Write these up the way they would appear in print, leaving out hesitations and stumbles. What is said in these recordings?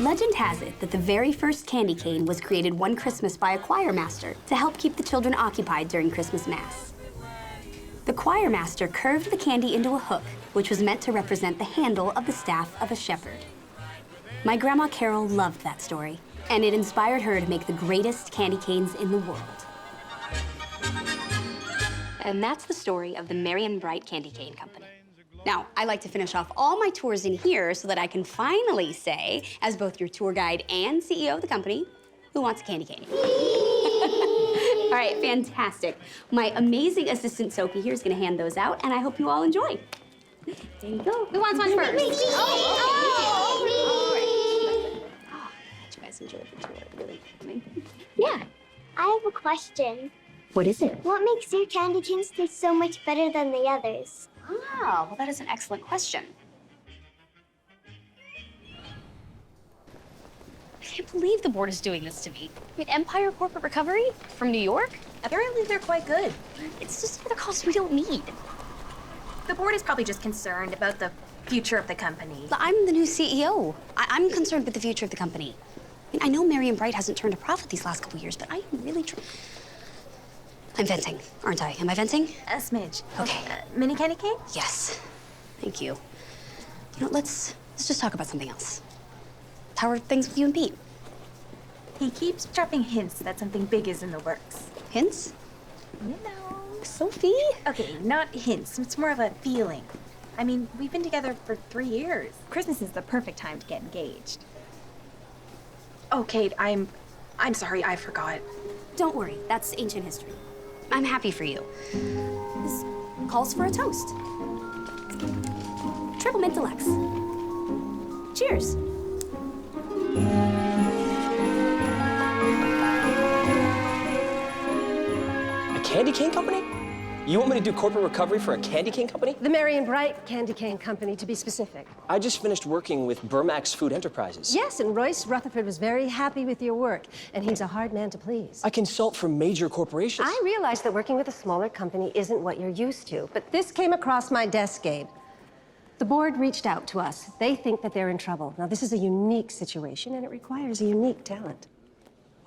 Legend has it that the very first candy cane was created one Christmas by a choir master to help keep the children occupied during Christmas Mass. The choir master curved the candy into a hook, which was meant to represent the handle of the staff of a shepherd. My Grandma Carol loved that story, and it inspired her to make the greatest candy canes in the world. And that's the story of the Marion Bright Candy Cane Company. Now, I like to finish off all my tours in here so that I can finally say, as both your tour guide and CEO of the company, who wants a candy cane? All right, fantastic. My amazing assistant, Sophie, here is gonna hand those out, and I hope you all enjoy. There you go. Who wants one first? Oh, you guys enjoyed the tour, really. Yeah. I have a question. What is it? What makes your candy canes taste so much better than the others? Oh, well, that is an excellent question. I can't believe the board is doing this to me. I mean, Empire Corporate Recovery from New York? Apparently they're quite good. It's just another cost we don't need. The board is probably just concerned about the future of the company. But I'm the new CEO. I'm concerned with the future of the company. I mean, I know Marion Bright hasn't turned a profit these last couple years, but I am really I'm venting, aren't I? Am I venting? A smidge. Okay. Mini candy cane? Yes. Thank you. You know, let's just talk about something else. How are things with you and Pete? He keeps dropping hints that something big is in the works. Hints? You know. Sophie? Okay, not hints. It's more of a feeling. I mean, we've been together for 3 years. Christmas is the perfect time to get engaged. Oh, Kate, I'm sorry, I forgot. Don't worry, that's ancient history. I'm happy for you. This calls for a toast. Triple mint deluxe. Cheers. A candy cane company? You want me to do corporate recovery for a candy cane company? The Marion Bright Candy Cane Company, to be specific. I just finished working with Burmax Food Enterprises. Yes, and Royce Rutherford was very happy with your work, and he's a hard man to please. I consult for major corporations. I realize that working with a smaller company isn't what you're used to, but this came across my desk, Gabe. The board reached out to us. They think that they're in trouble. Now, this is a unique situation, and it requires a unique talent.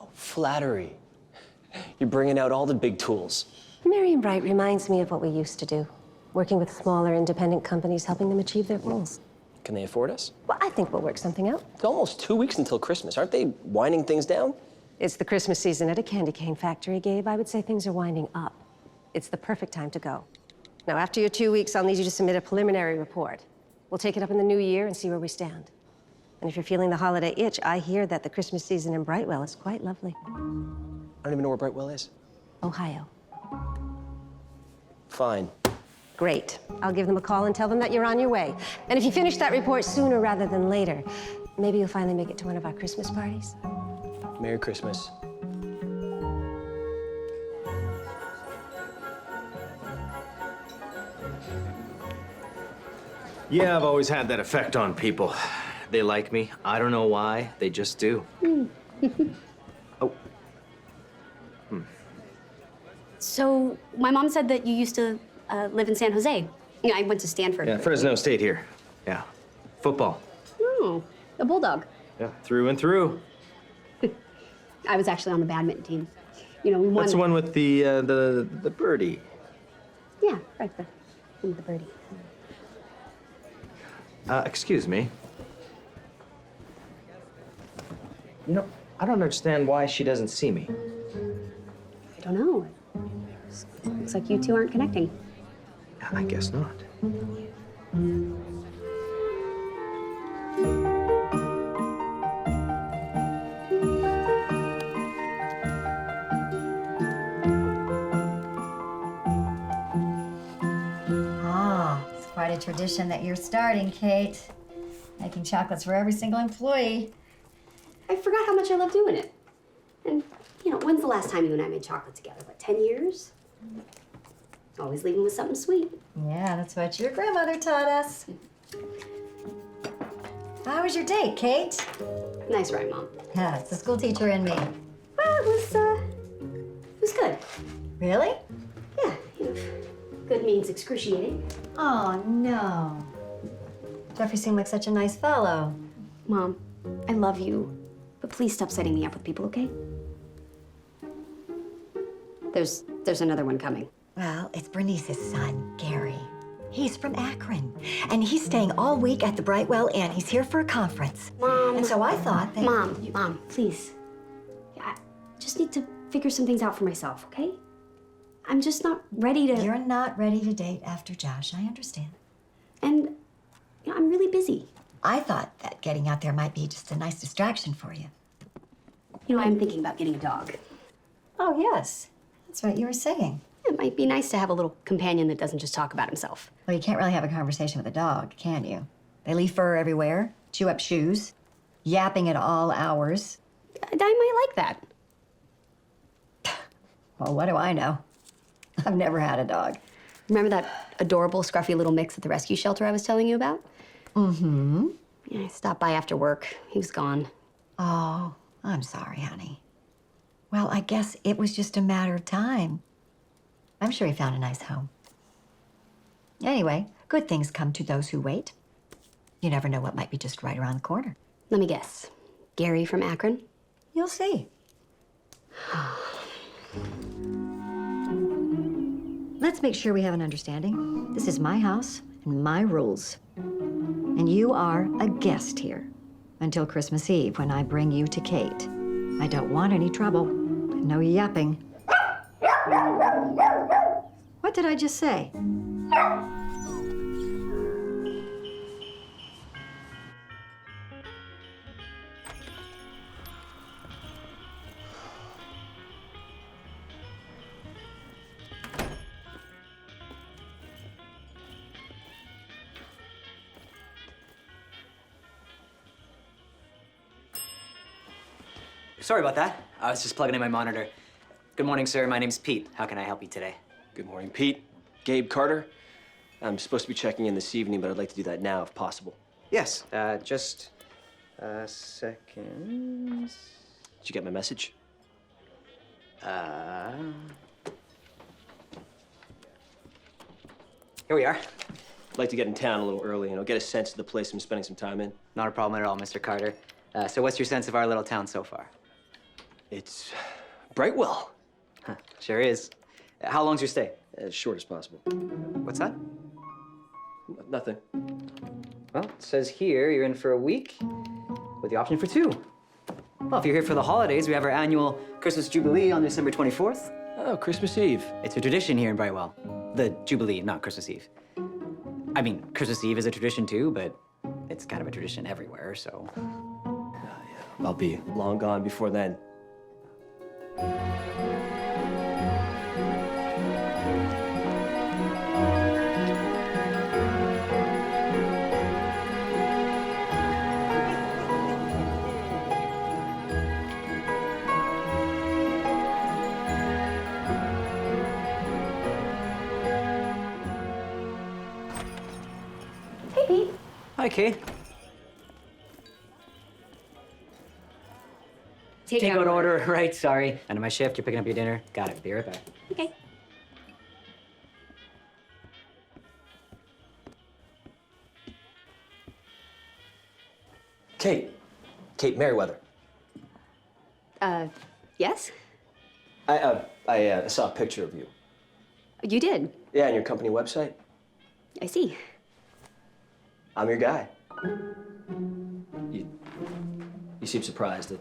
Oh, flattery. You're bringing out all the big tools. Marion Bright reminds me of what we used to do, working with smaller independent companies, helping them achieve their goals. Can they afford us? Well, I think we'll work something out. It's almost 2 weeks until Christmas. Aren't they winding things down? It's the Christmas season at a candy cane factory, Gabe. I would say things are winding up. It's the perfect time to go. Now, after your 2 weeks, I'll need you to submit a preliminary report. We'll take it up in the new year and see where we stand. And if you're feeling the holiday itch, I hear that the Christmas season in Brightwell is quite lovely. I don't even know where Brightwell is. Ohio. Fine. Great. I'll give them a call and tell them that you're on your way. And if you finish that report sooner rather than later, maybe you'll finally make it to one of our Christmas parties. Merry Christmas. Yeah, I've always had that effect on people. They like me. I don't know why. They just do. Oh. So, my mom said that you used to live in San Jose. You know, I went to Stanford. Yeah, Fresno State here. Yeah. Football. Oh, a bulldog. Yeah, through and through. I was actually on the badminton team. You know, we won. That's the one with the birdie. Yeah, right, the one with the birdie. Excuse me. You know, I don't understand why she doesn't see me. I don't know. Looks like you two aren't connecting. I guess not. It's quite a tradition that you're starting, Kate. Making chocolates for every single employee. I forgot how much I love doing it. And, you know, when's the last time you and I made chocolate together? What, 10 years? Always leaving with something sweet. Yeah, that's what your grandmother taught us. How was your date, Kate? Nice ride, Mom. Yeah, it's the school teacher in me. Well, it was good. Really? Yeah, you know, good means excruciating. Oh, no. Jeffrey seemed like such a nice fellow. Mom, I love you, but please stop setting me up with people, okay? There's another one coming. Well, it's Bernice's son, Gary. He's from Akron, and he's staying all week at the Brightwell Inn. He's here for a conference. Mom. And so I thought that... Mom, please. I just need to figure some things out for myself, okay? I'm just not ready to... You're not ready to date after Josh, I understand. And, you know, I'm really busy. I thought that getting out there might be just a nice distraction for you. You know, I'm thinking about getting a dog. Oh, yes. That's what you were saying. It might be nice to have a little companion that doesn't just talk about himself. Well, you can't really have a conversation with a dog, can you? They leave fur everywhere, chew up shoes, yapping at all hours. I might like that. Well, what do I know? I've never had a dog. Remember that adorable, scruffy little mix at the rescue shelter I was telling you about? Mm-hmm. Yeah, I stopped by after work. He was gone. Oh, I'm sorry, honey. Well, I guess it was just a matter of time. I'm sure he found a nice home. Anyway, good things come to those who wait. You never know what might be just right around the corner. Let me guess. Gary from Akron? You'll see. Let's make sure we have an understanding. This is my house and my rules. And you are a guest here until Christmas Eve when I bring you to Kate. I don't want any trouble. No yapping. What did I just say? Sorry about that. I was just plugging in my monitor. Good morning, sir. My name's Pete. How can I help you today? Good morning, Pete. Gabe Carter. I'm supposed to be checking in this evening, but I'd like to do that now if possible. Yes. Just a second. Did you get my message? Here we are. I'd like to get in town a little early, get a sense of the place I'm spending some time in. Not a problem at all, Mr. Carter. So what's your sense of our little town so far? It's Brightwell. Huh, sure is. How long's your stay? As short as possible. What's that? Nothing. Well, it says here you're in for a week with the option for 2. Well, if you're here for the holidays, we have our annual Christmas Jubilee on December 24th. Oh, Christmas Eve. It's a tradition here in Brightwell. The Jubilee, not Christmas Eve. I mean, Christmas Eve is a tradition too, but it's kind of a tradition everywhere, so. I'll be long gone before then. Hey, Pete. Hi, Kate. Take out order, right, sorry. End of my shift, you're picking up your dinner. Got it, be right back. Okay. Kate Merriweather. Yes? I saw a picture of you. You did. Yeah, on your company website. I see. I'm your guy. You seem surprised. I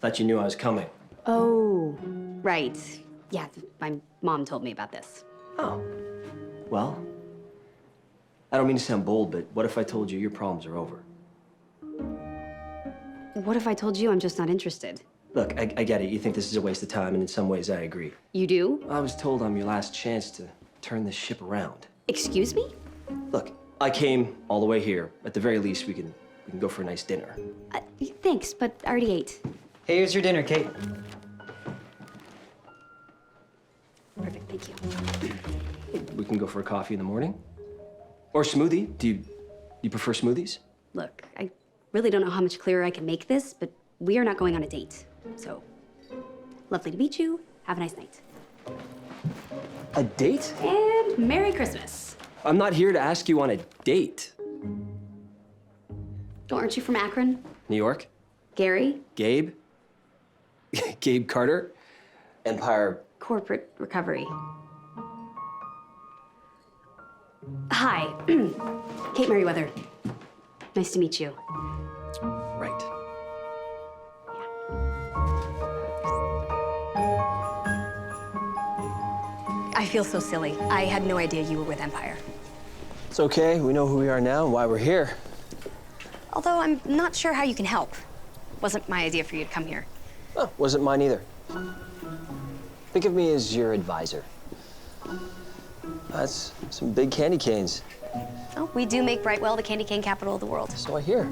thought you knew I was coming. Oh, right. Yeah, my mom told me about this. Oh. Well, I don't mean to sound bold, but what if I told you your problems are over? What if I told you I'm just not interested? Look, I get it. You think this is a waste of time, and in some ways I agree. You do? I was told I'm your last chance to turn this ship around. Excuse me? Look, I came all the way here. At the very least, we can go for a nice dinner. Thanks, but I already ate. Here's your dinner, Kate. Thank you. We can go for a coffee in the morning. Or a smoothie. Do you prefer smoothies? Look, I really don't know how much clearer I can make this, but we are not going on a date. So, lovely to meet you. Have a nice night. A date? And Merry Christmas. I'm not here to ask you on a date. Aren't you from Akron? New York? Gary? Gabe? Gabe Carter? Empire. Corporate recovery. Hi, Kate Merriweather. Nice to meet you. Right. I feel so silly. I had no idea you were with Empire. It's okay. We know who we are now and why we're here. Although I'm not sure how you can help. Wasn't my idea for you to come here. Oh, wasn't mine either. Think of me as your advisor. That's some big candy canes. Oh, we do make Brightwell the candy cane capital of the world. So I hear.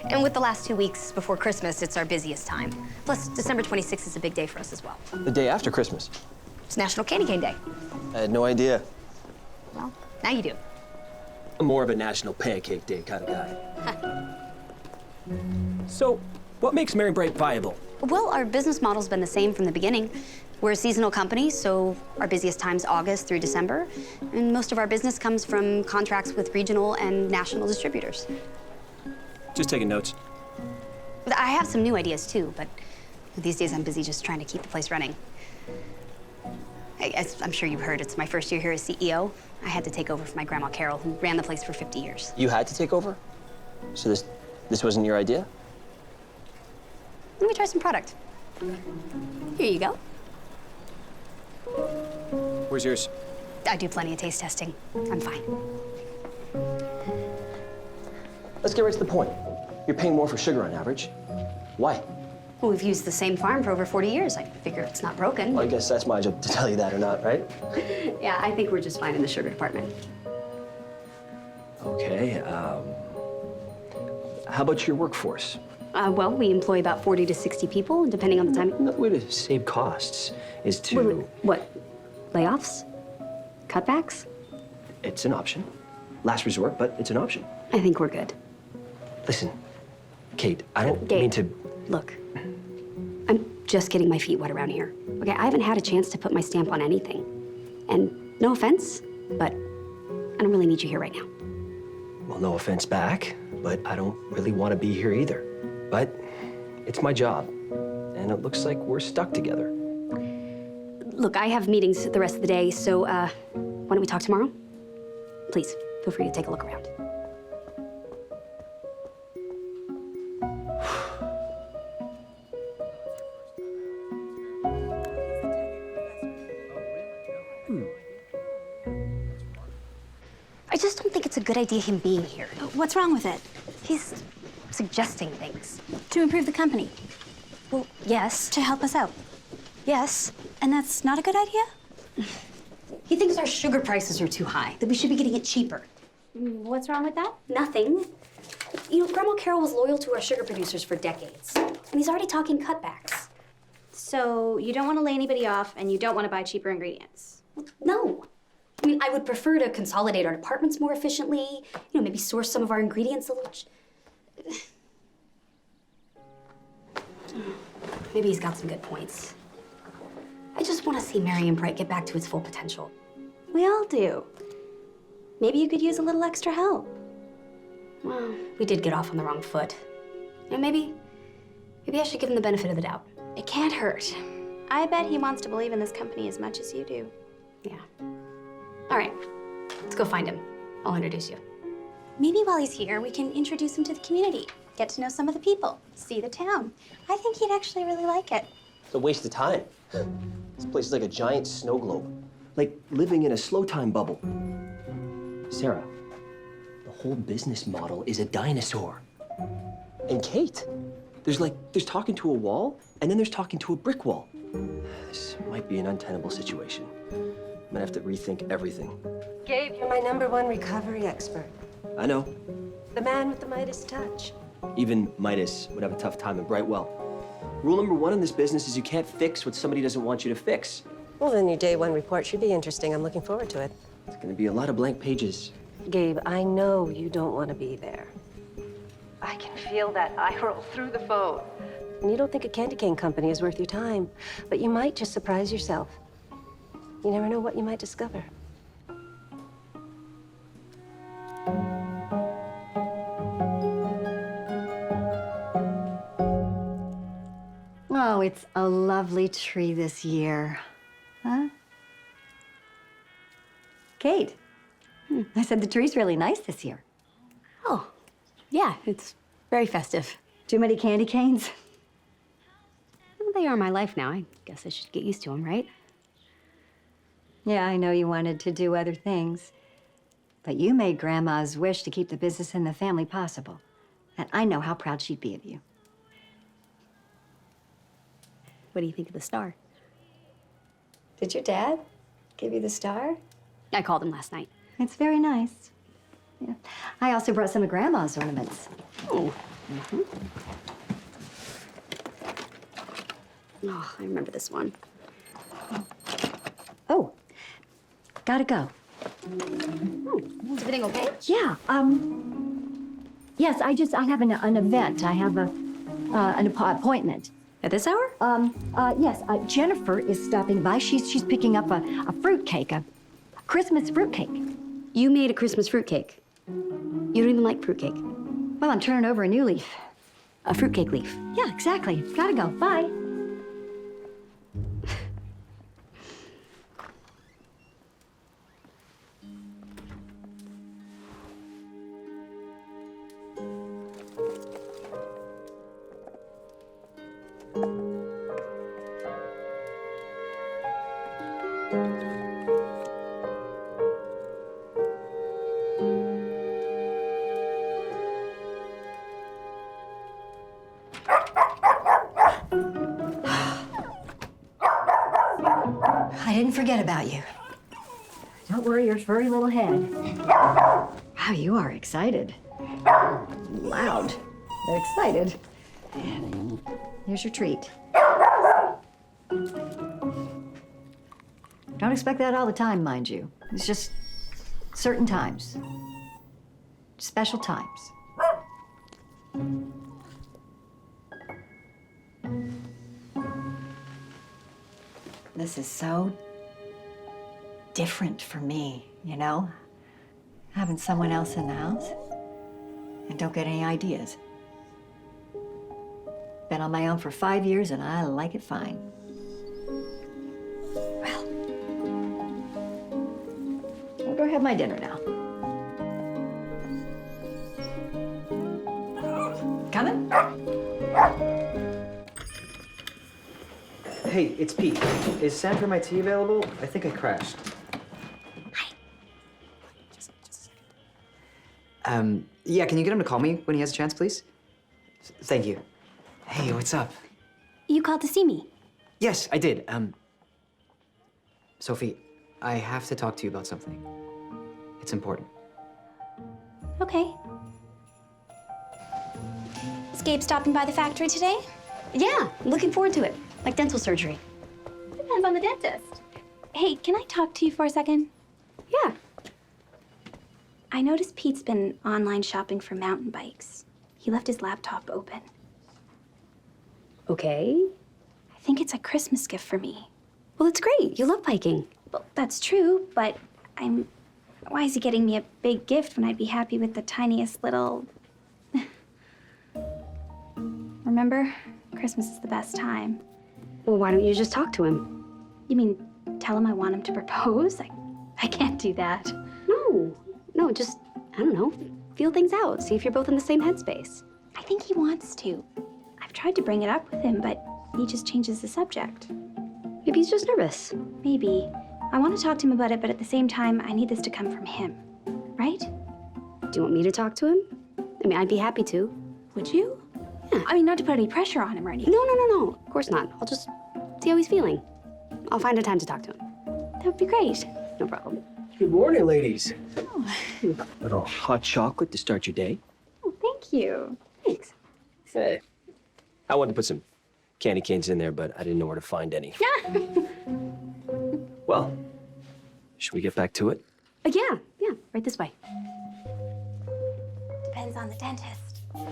And with the last 2 weeks before Christmas, it's our busiest time. Plus, December 26th is a big day for us as well. The day after Christmas. It's National Candy Cane Day. I had no idea. Well, now you do. I'm more of a National Pancake Day kind of guy. So, what makes Merry Bright viable? Well, our business model's been the same from the beginning. We're a seasonal company, so our busiest time's August through December. And most of our business comes from contracts with regional and national distributors. Just taking notes. I have some new ideas too, but these days I'm busy just trying to keep the place running. As I'm sure you've heard, it's my first year here as CEO. I had to take over for my grandma Carol, who ran the place for 50 years. You had to take over? So this wasn't your idea? Let me try some product. Here you go. Where's yours? I do plenty of taste testing. I'm fine. Let's get right to the point. You're paying more for sugar on average. Why? Well, we've used the same farm for over 40 years. I figure it's not broken. Well, I guess that's my job to tell you that or not, right? Yeah, I think we're just fine in the sugar department. Okay, how about your workforce? Well, we employ about 40 to 60 people, depending on the time. Another way to save costs is to... Wait. What? Layoffs? Cutbacks? It's an option. Last resort, but it's an option. I think we're good. Listen, Kate, I don't Gabe, mean to... Look, I'm just getting my feet wet around here. Okay, I haven't had a chance to put my stamp on anything. And no offense, but I don't really need you here right now. Well, no offense back, but I don't really want to be here either. But it's my job, and it looks like we're stuck together. Look, I have meetings the rest of the day, so why don't we talk tomorrow? Please, feel free to take a look around. I just don't think it's a good idea him being here. What's wrong with it? He's suggesting things. To improve the company, Well, yes. to help us out. Yes. And that's not a good idea? He thinks our sugar prices are too high, that we should be getting it cheaper. What's wrong with that? Nothing. You know, Grandma Carol was loyal to our sugar producers for decades, and he's already talking cutbacks. So you don't want to lay anybody off and you don't want to buy cheaper ingredients. No. I mean, I would prefer to consolidate our departments more efficiently, you know, maybe source some of our ingredients a little... Maybe he's got some good points. I just want to see Marion Bright get back to its full potential. We all do. Maybe you could use a little extra help. Well, we did get off on the wrong foot. You know, maybe I should give him the benefit of the doubt. It can't hurt. I bet he wants to believe in this company as much as you do. Yeah. All right, let's go find him. I'll introduce you. Maybe while he's here, we can introduce him to the community, get to know some of the people, see the town. I think he'd actually really like it. It's a waste of time. This place is like a giant snow globe. Like living in a slow time bubble. Sarah, the whole business model is a dinosaur. And Kate, there's talking to a wall, and then there's talking to a brick wall. This might be an untenable situation. I'm gonna have to rethink everything. Gabe, you're my #1 recovery expert. I know. The man with the Midas touch. Even Midas would have a tough time in Brightwell. Rule #1 in this business is you can't fix what somebody doesn't want you to fix. Well, then your day one report should be interesting. I'm looking forward to it. It's gonna be a lot of blank pages. Gabe, I know you don't want to be there. I can feel that eye roll through the phone. And you don't think a candy cane company is worth your time, but you might just surprise yourself. You never know what you might discover. Oh, it's a lovely tree this year. Huh? Kate, I said the tree's really nice this year. Oh, yeah, it's very festive. Too many candy canes? Well, they are my life now. I guess I should get used to them, right? Yeah, I know you wanted to do other things, but you made Grandma's wish to keep the business in the family possible. And I know how proud she'd be of you. What do you think of the star? Did your dad give you the star? I called him last night. It's very nice. Yeah. I also brought some of Grandma's ornaments. Oh. Oh, I remember this one. Oh, gotta go. Oh, is everything okay? Yeah, yes, I have an event. I have an appointment. At this hour? Yes, Jennifer is stopping by. She's picking up a fruitcake, a Christmas fruitcake. You made a Christmas fruitcake. You don't even like fruitcake. Well, I'm turning over a new leaf. A fruitcake leaf. Yeah, exactly. Gotta go. Bye. I didn't forget about you. Don't worry your furry little head. Wow, you are excited. Loud, but excited. Here's your treat. Don't expect that all the time, mind you. It's just certain times. Special times. This is so different for me, you know? Having someone else in the house and don't get any ideas. Been on my own for 5 years and I like it fine. Well, I'll go have my dinner now. Coming? Hey, it's Pete. Is Sanford my tea available? I think I crashed. Hi. Just a second. Yeah, can you get him to call me when he has a chance, please? Thank you. Hey, what's up? You called to see me. Yes, I did. Sophie, I have to talk to you about something. It's important. Okay. Is Gabe stopping by the factory today? Yeah, looking forward to it. Like dental surgery. Depends on the dentist. Hey, can I talk to you for a second? Yeah. I noticed Pete's been online shopping for mountain bikes. He left his laptop open. Okay. I think it's a Christmas gift for me. Well, it's great. You love biking. Well, that's true, but why is he getting me a big gift when I'd be happy with the tiniest little... Remember? Christmas is the best time. Well, why don't you just talk to him? You mean tell him I want him to propose? I can't do that. No, just, I don't know, feel things out. See if you're both in the same headspace. I think he wants to. I've tried to bring it up with him, but he just changes the subject. Maybe he's just nervous. Maybe. I want to talk to him about it, but at the same time, I need this to come from him. Right? Do you want me to talk to him? I mean, I'd be happy to. Would you? Yeah. I mean, not to put any pressure on him or anything. No. Of course not. I'll just see how he's feeling. I'll find a time to talk to him. That would be great. No problem. Good morning, ladies. Little hot chocolate to start your day. Oh, thank you. Thanks. Hey. I wanted to put some candy canes in there, but I didn't know where to find any. Yeah. Well, should we get back to it? Yeah, right this way. Depends on the dentist. You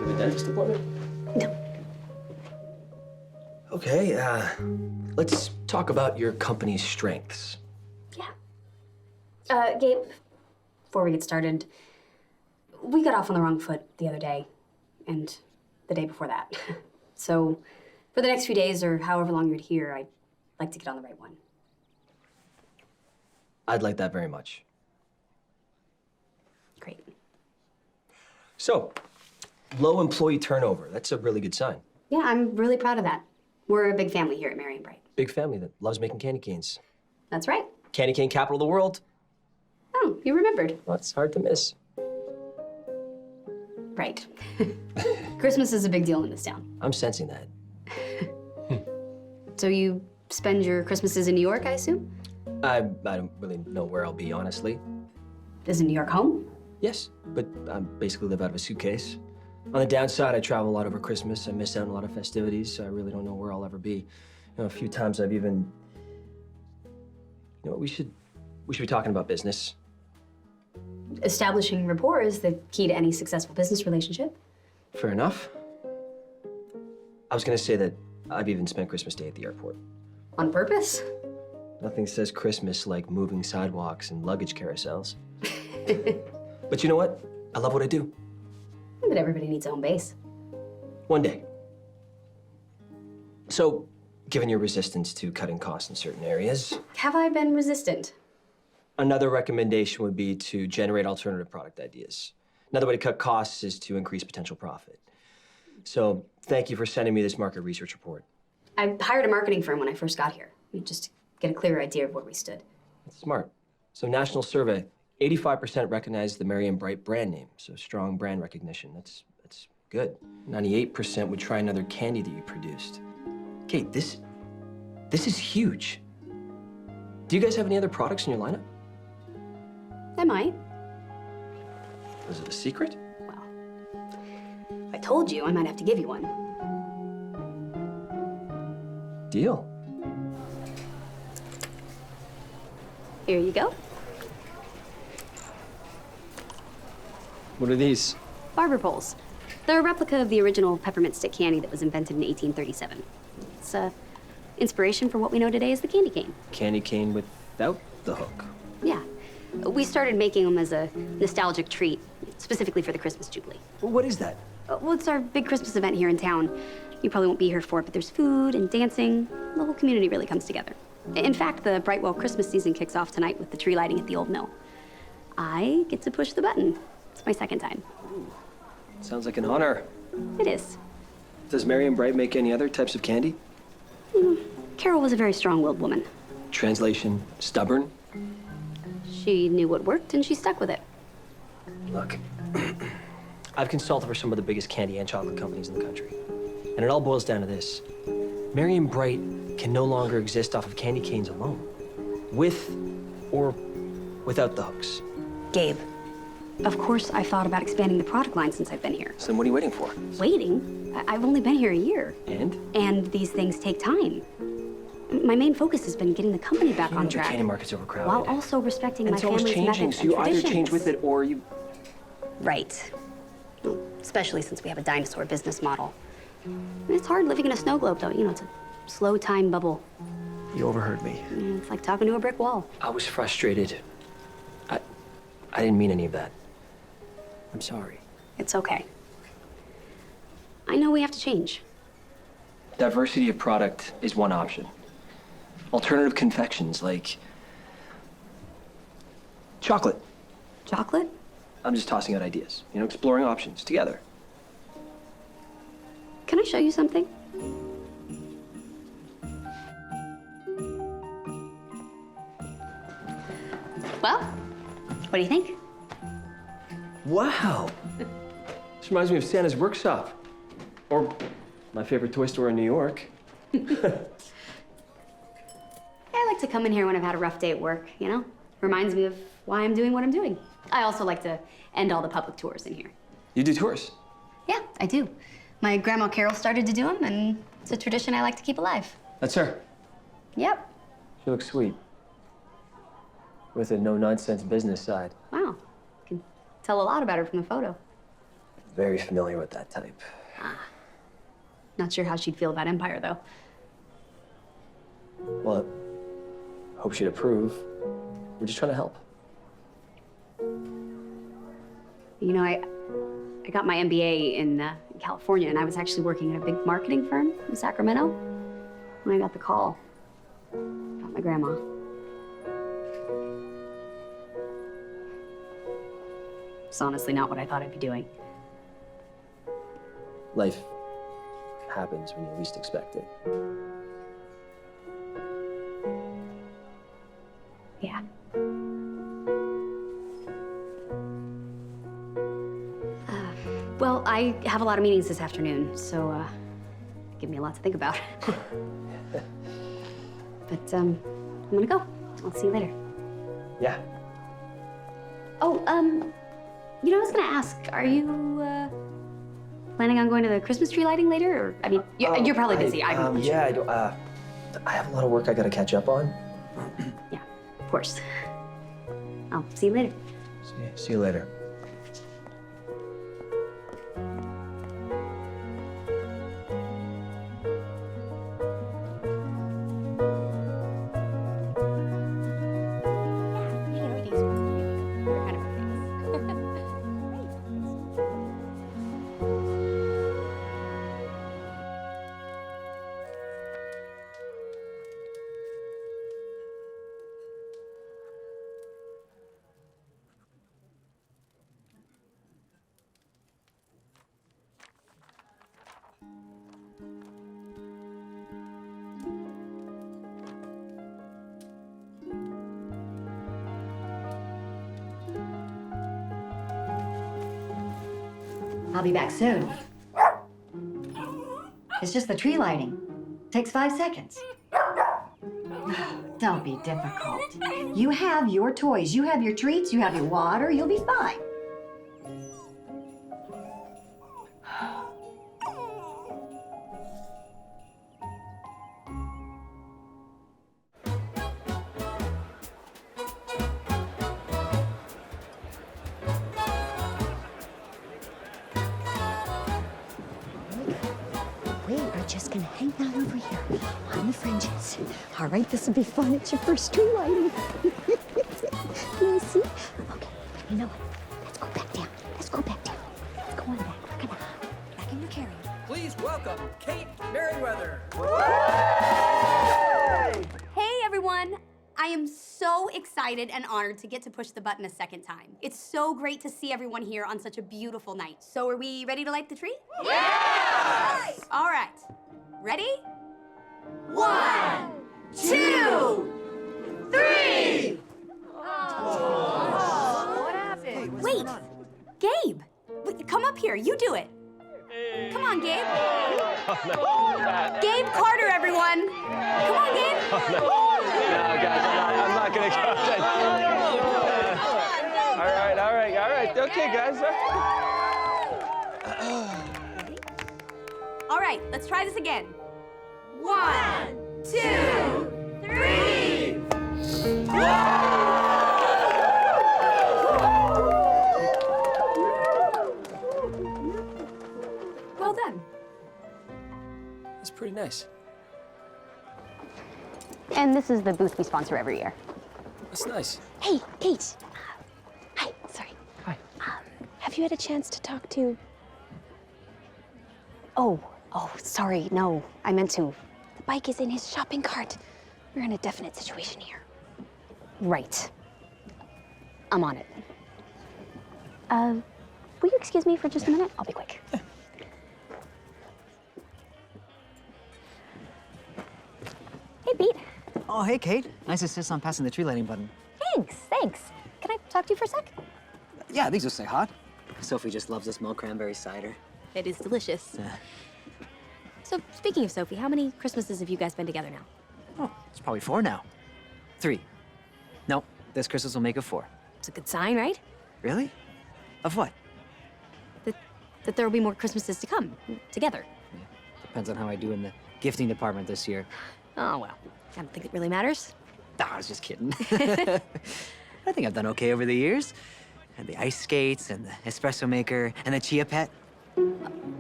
have a dentist appointment? No. Okay, let's talk about your company's strengths. Gabe, before we get started, we got off on the wrong foot the other day, and the day before that. So, for the next few days, or however long you're here, I'd like to get on the right one. I'd like that very much. Great. So, low employee turnover. That's a really good sign. Yeah, I'm really proud of that. We're a big family here at Marion Bright. Big family that loves making candy canes. That's right. Candy cane capital of the world. Oh, you remembered. Well, it's hard to miss. Right. Christmas is a big deal in this town. I'm sensing that. So you spend your Christmases in New York, I assume? I don't really know where I'll be, honestly. Is New York home? Yes, but I basically live out of a suitcase. On the downside, I travel a lot over Christmas. I miss out on a lot of festivities, so I really don't know where I'll ever be. You know, a few times I've even... You know, we should be talking about business. Establishing rapport is the key to any successful business relationship. Fair enough. I was gonna say that I've even spent Christmas Day at the airport. On purpose? Nothing says Christmas like moving sidewalks and luggage carousels. But you know what? I love what I do. But everybody needs a home base. One day. So, given your resistance to cutting costs in certain areas, Have I been resistant? another recommendation would be to generate alternative product ideas. Another way to cut costs is to increase potential profit. So, thank you for sending me this market research report. I hired a marketing firm when I first got here, just to get a clearer idea of where we stood. That's smart. So, national survey, 85% recognize the Marion Bright brand name, so strong brand recognition. That's good. 98% would try another candy that you produced. Kate, this is huge. Do you guys have any other products in your lineup? I might. Was it a secret? Well, if I told you, I might have to give you one. Deal. Here you go. What are these? Barber poles. They're a replica of the original peppermint stick candy that was invented in 1837. It's inspiration for what we know today as the candy cane. Candy cane without the hook. Yeah. We started making them as a nostalgic treat, specifically for the Christmas Jubilee. What is that? Well, it's our big Christmas event here in town. You probably won't be here for it, but there's food and dancing. The whole community really comes together. In fact, the Brightwell Christmas season kicks off tonight with the tree lighting at the old mill. I get to push the button. It's my second time. Sounds like an honor. It is. Does Marion Bright make any other types of candy? Carol was a very strong-willed woman. Translation, stubborn? She knew what worked, and she stuck with it. Look, I've consulted for some of the biggest candy and chocolate companies in the country. And it all boils down to this. Marion Bright can no longer exist off of candy canes alone. With or without the hooks. Gabe, of course I've thought about expanding the product line since I've been here. So then what are you waiting for? Waiting? I've only been here a year. And? And these things take time. My main focus has been getting the company back on track. The candy market's overcrowded. While also respecting and my it's always family's changing, methods so you and either change with it or you... Right. Especially since we have a dinosaur business model. It's hard living in a snow globe, though. You know, it's a slow time bubble. You overheard me. It's like talking to a brick wall. I was frustrated. I didn't mean any of that. I'm sorry. It's okay. I know we have to change. Diversity of product is one option. Alternative confections like chocolate. Chocolate? I'm just tossing out ideas, you know, exploring options together. Can I show you something? Well, what do you think? Wow. This reminds me of Santa's workshop. Or my favorite toy store in New York. I like to come in here when I've had a rough day at work, you know? Reminds me of why I'm doing what I'm doing. I also like to end all the public tours in here. You do tours? Yeah, I do. My grandma Carol started to do them, and it's a tradition I like to keep alive. That's her. Yep. She looks sweet. With a no-nonsense business side. Wow. Can tell a lot about her from the photo. Very familiar with that type. Not sure how she'd feel about Empire, though. Well, hope she'd approve. We're just trying to help. You know, I got my MBA in California, and I was actually working at a big marketing firm in Sacramento when I got the call about my grandma. It's honestly not what I thought I'd be doing. Life happens when you least expect it. Yeah. Well, I have a lot of meetings this afternoon, so give me a lot to think about. But I'm gonna go. I'll see you later. Yeah. Oh, you know, I was gonna ask, are you planning on going to the Christmas tree lighting later? Or, I mean, you're probably busy. I'm sure. Yeah, I have a lot of work I gotta catch up on. Yeah, of course. I'll see you later. See you later. I'll be back soon. It's just the tree lighting. Takes 5 seconds. Don't be difficult. You have your toys, you have your treats, you have your water, you'll be fine. We are just gonna hang out over here on the fringes. All right, this will be fun. It's your first tree lighting. Can you see? Okay, you know what? Let's go back down. Let's go back down. Let's go on back. We're gonna back in your carrier. Please welcome Kate Merriweather. Hey, everyone. I am so excited and honored to get to push the button a second time. It's so great to see everyone here on such a beautiful night. So are we ready to light the tree? Yes! All right. Ready? 1, 2, 3! What happened? Wait, Gabe, come up here. You do it. Come on, Gabe. Gabe Carter, everyone. Come on, Gabe. No, guys, I'm not gonna go. All right. Okay, guys. All right, let's try this again. 1, 2, 3! Well done. That's pretty nice. And this is the booth we sponsor every year. That's nice. Hey, Kate. Hi, sorry. Hi. Have you had a chance to talk to... Oh, sorry, no. I meant to. The bike is in his shopping cart. We're in a definite situation here. Right. I'm on it. Will you excuse me for just a minute? I'll be quick. Hey, Pete. Oh, hey, Kate. Nice assist on passing the tree lighting button. Thanks. Can I talk to you for a sec? Yeah, these will stay hot. Sophie just loves the small cranberry cider. It is delicious. Yeah. So, speaking of Sophie, how many Christmases have you guys been together now? Oh, it's probably 4 now. 3. No, this Christmas will make it 4. It's a good sign, right? Really? Of what? That there will be more Christmases to come, together. Depends on how I do in the gifting department this year. Oh, well, I don't think it really matters. Nah, I was just kidding. I think I've done okay over the years. And the ice skates, and the espresso maker, and the chia pet.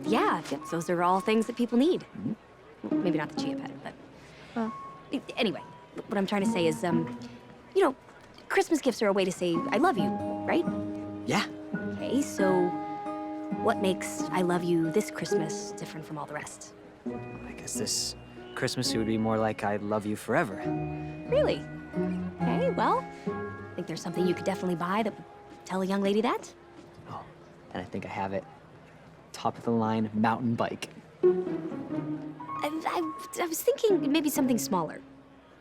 Yeah, those are all things that people need. Maybe not the chia pet, but... Well, anyway, what I'm trying to say is, you know, Christmas gifts are a way to say I love you, right? Yeah. Okay, so what makes I love you this Christmas different from all the rest? I guess this Christmas it would be more like I love you forever. Really? Okay, well, I think there's something you could definitely buy that would tell a young lady that. Oh, and I think I have it. Top of the line mountain bike. I was thinking maybe something smaller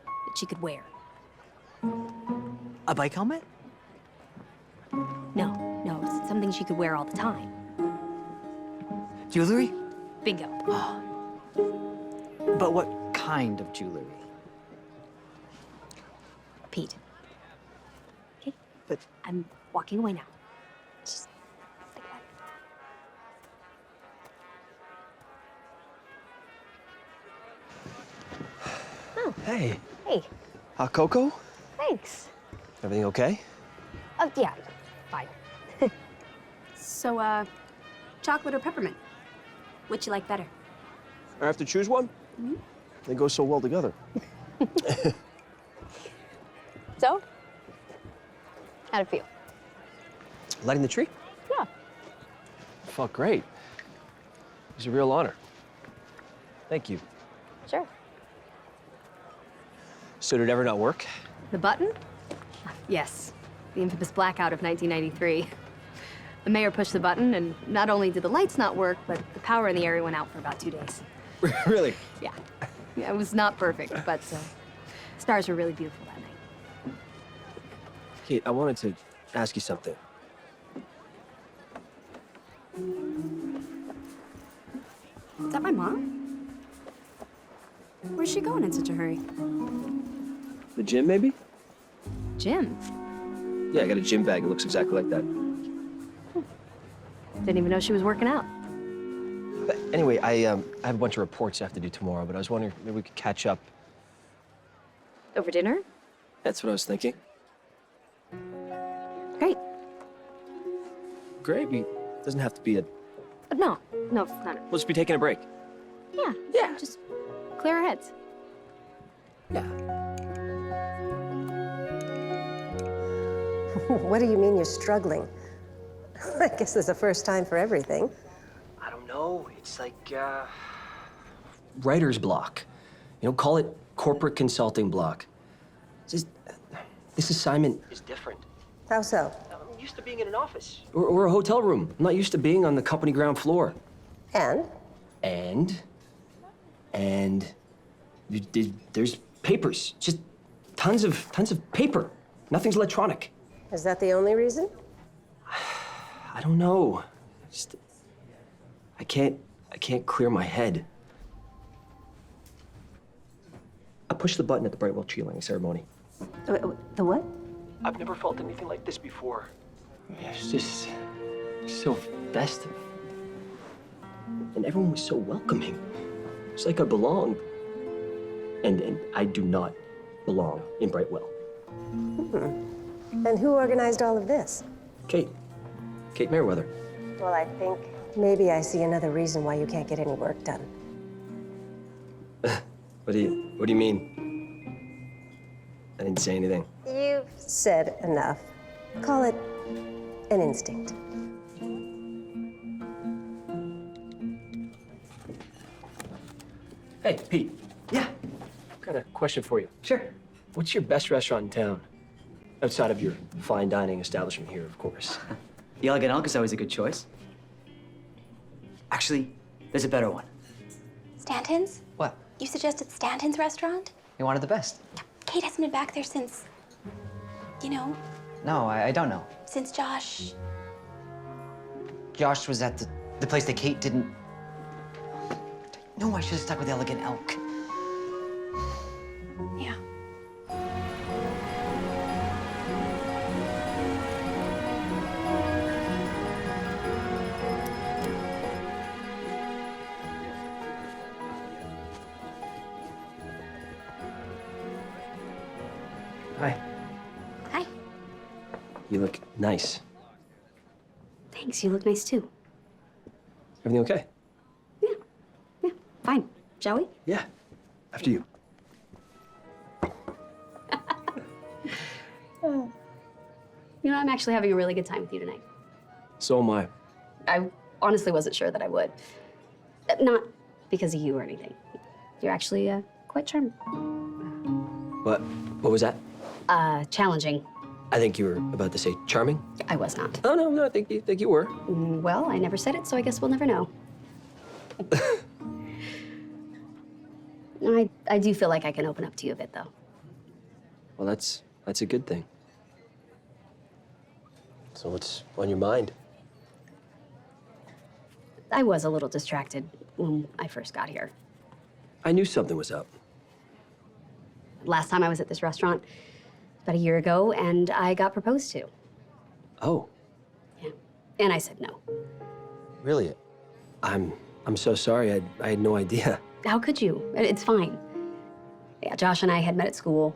that she could wear. A bike helmet? No, it's something she could wear all the time. Jewelry? Bingo. But what kind of jewelry? Pete. Okay? But I'm walking away now. Just think about it. Oh. Hey, Hey, hot cocoa? thanks. Everything okay? Yeah, fine. So, chocolate or peppermint? Which you like better? I have to choose one? They go so well together. So? How'd it feel? Lighting the tree? Yeah. Felt great. It was a real honor. Thank you. Sure. So did it ever not work? The button? Yes. The infamous blackout of 1993. The mayor pushed the button, and not only did the lights not work, but the power in the area went out for about 2 days. Really? Yeah. Yeah, it was not perfect, but stars were really beautiful that night. Kate, I wanted to ask you something. Is that my mom? Where's she going in such a hurry? The gym, maybe? Gym? Yeah, I got a gym bag. It looks exactly like that. Didn't even know she was working out. But anyway, I have a bunch of reports I have to do tomorrow, but I was wondering if maybe we could catch up. Over dinner? That's what I was thinking. Great. Great. Doesn't have to be a... No, not. We'll just be taking a break. Yeah. Just clear our heads. Yeah. What do you mean you're struggling? I guess there's a first time for everything. I don't know. It's like, writer's block. You know, call it corporate consulting block. This assignment is different. How so? I'm used to being in an office. Or a hotel room. I'm not used to being on the company ground floor. And? There's papers. Just tons of paper. Nothing's electronic. Is that the only reason? I don't know. I can't clear my head. I pushed the button at the Brightwell tree lighting ceremony. The what? I've never felt anything like this before. It's just so festive. And everyone was so welcoming. It's like I belonged. And I do not belong in Brightwell. And who organized all of this? Kate Merriweather. Well, I think maybe I see another reason why you can't get any work done. What do you mean? I didn't say anything. You've said enough. Call it an instinct. Hey, Pete. Yeah. Got a question for you. Sure. What's your best restaurant in town? Outside of your fine dining establishment here, of course. The Elegant Elk is always a good choice. Actually, there's a better one. Stanton's? What? You suggested Stanton's restaurant? You wanted the best. Kate hasn't been back there since, you know, No, I don't know. since Josh. Josh was at the place that Kate didn't... No, I should have stuck with Elegant Elk. Yeah. Hi. Hi. You look nice. Thanks, you look nice too. Everything okay? Yeah, fine. Shall we? Yeah. After you. You know, I'm actually having a really good time with you tonight. So am I. I honestly wasn't sure that I would. Not because of you or anything. You're actually quite charming. What? What was that? Challenging. I think you were about to say charming. I was not. Oh no, I think you were. Well, I never said it, so I guess we'll never know. I do feel like I can open up to you a bit, though. Well, that's a good thing. So what's on your mind? I was a little distracted when I first got here. I knew something was up. Last time I was at this restaurant, about a year ago, and I got proposed to. Oh, Yeah. And I said no. really? I'm so sorry. I had no idea. How could you? It's fine. Yeah, Josh and I had met at school,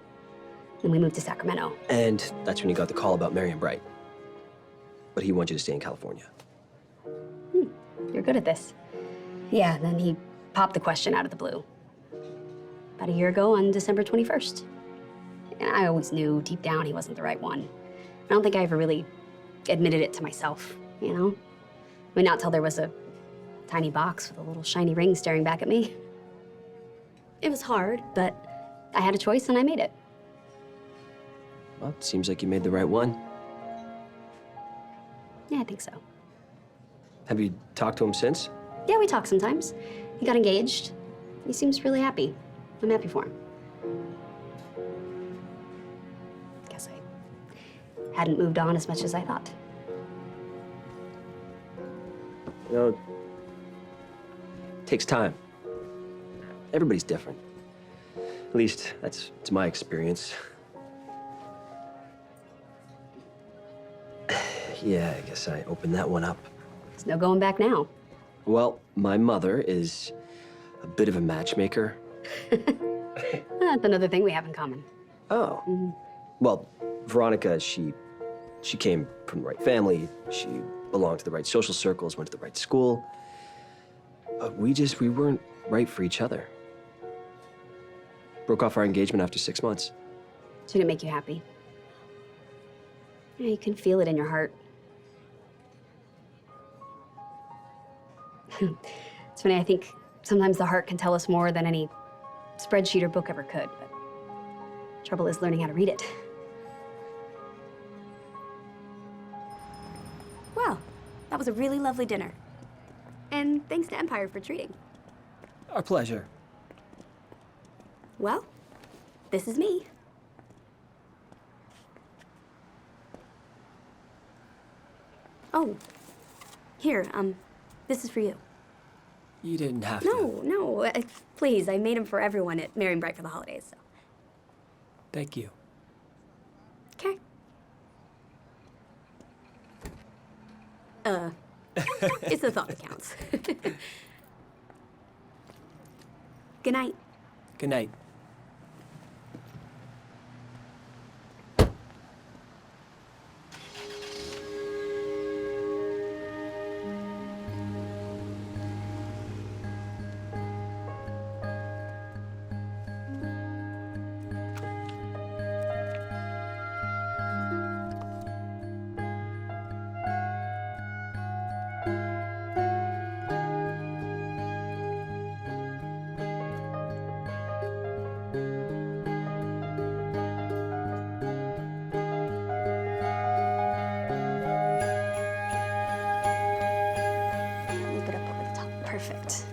and we moved to Sacramento. And that's when you got the call about Marion Bright. But he wanted you to stay in California. You're good at this. Yeah, then he popped the question out of the blue. About a year ago on December 21st. And I always knew deep down he wasn't the right one. I don't think I ever really admitted it to myself, you know? I mean, not till there was a tiny box with a little shiny ring staring back at me. It was hard, but I had a choice and I made it. Well, it seems like you made the right one. Yeah, I think so. Have you talked to him since? Yeah, we talk sometimes. He got engaged. He seems really happy. I'm happy for him. Guess I hadn't moved on as much as I thought. You know, it takes time. Everybody's different. At least that's my experience. Yeah, I guess I opened that one up. There's no going back now. Well, my mother is a bit of a matchmaker. That's another thing we have in common. Oh. Well, Veronica, she came from the right family. She belonged to the right social circles, went to the right school. But we weren't right for each other. Broke off our engagement after 6 months. Did it make you happy? Yeah, you can feel it in your heart. It's funny, I think sometimes the heart can tell us more than any spreadsheet or book ever could, but trouble is learning how to read it. Well, that was a really lovely dinner. And thanks to Empire for treating. Our pleasure. Well, this is me. Oh, here, this is for you. You didn't have to. No, please, I made them for everyone at Marion Bright for the holidays, so. Thank you. Okay. It's the thought that counts. Good night. Good night. Loop it up over the top. Perfect.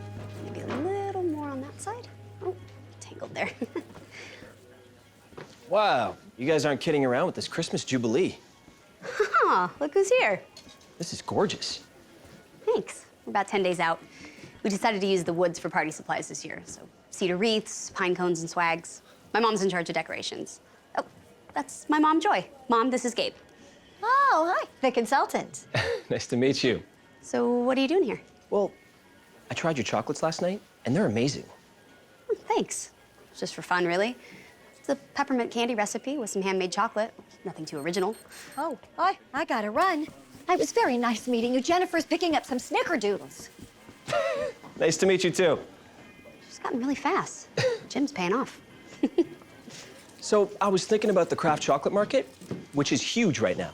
Maybe a little more on that side. Oh, tangled there. Wow, you guys aren't kidding around with this Christmas Jubilee. Huh, look who's here. This is gorgeous. Thanks. We're about 10 days out. We decided to use the woods for party supplies this year, so cedar wreaths, pine cones, and swags. My mom's in charge of decorations. Oh, that's my mom, Joy. Mom, this is Gabe. Oh, hi, the consultant. Nice to meet you. So what are you doing here? Well, I tried your chocolates last night, and they're amazing. Thanks. Just for fun, really. It's a peppermint candy recipe with some handmade chocolate. Nothing too original. Oh, I gotta run. It was very nice meeting you. Jennifer's picking up some snickerdoodles. Nice to meet you, too. She's gotten really fast. Jim's paying off. So I was thinking about the craft chocolate market, which is huge right now.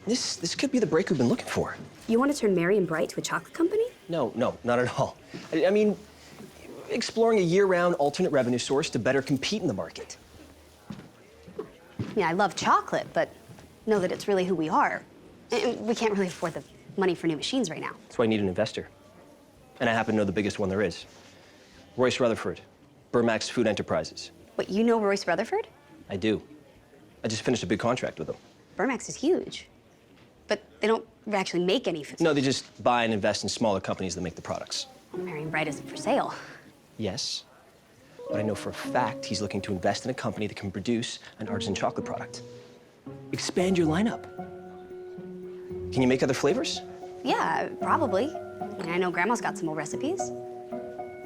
This could be the break we've been looking for. You want to turn Marion Bright to a chocolate company? No, not at all. I mean, exploring a year-round alternate revenue source to better compete in the market. Yeah, I love chocolate, but know that it's really who we are. And we can't really afford the money for new machines right now. That's why I need an investor. And I happen to know the biggest one there is. Royce Rutherford, Burmax Food Enterprises. What, you know Royce Rutherford? I do. I just finished a big contract with him. Burmax is huge. But they don't actually make any food. No, they just buy and invest in smaller companies that make the products. Marion Bright isn't for sale. Yes, but I know for a fact he's looking to invest in a company that can produce an artisan chocolate product. Expand your lineup. Can you make other flavors? Yeah, probably. I mean, I know Grandma's got some old recipes.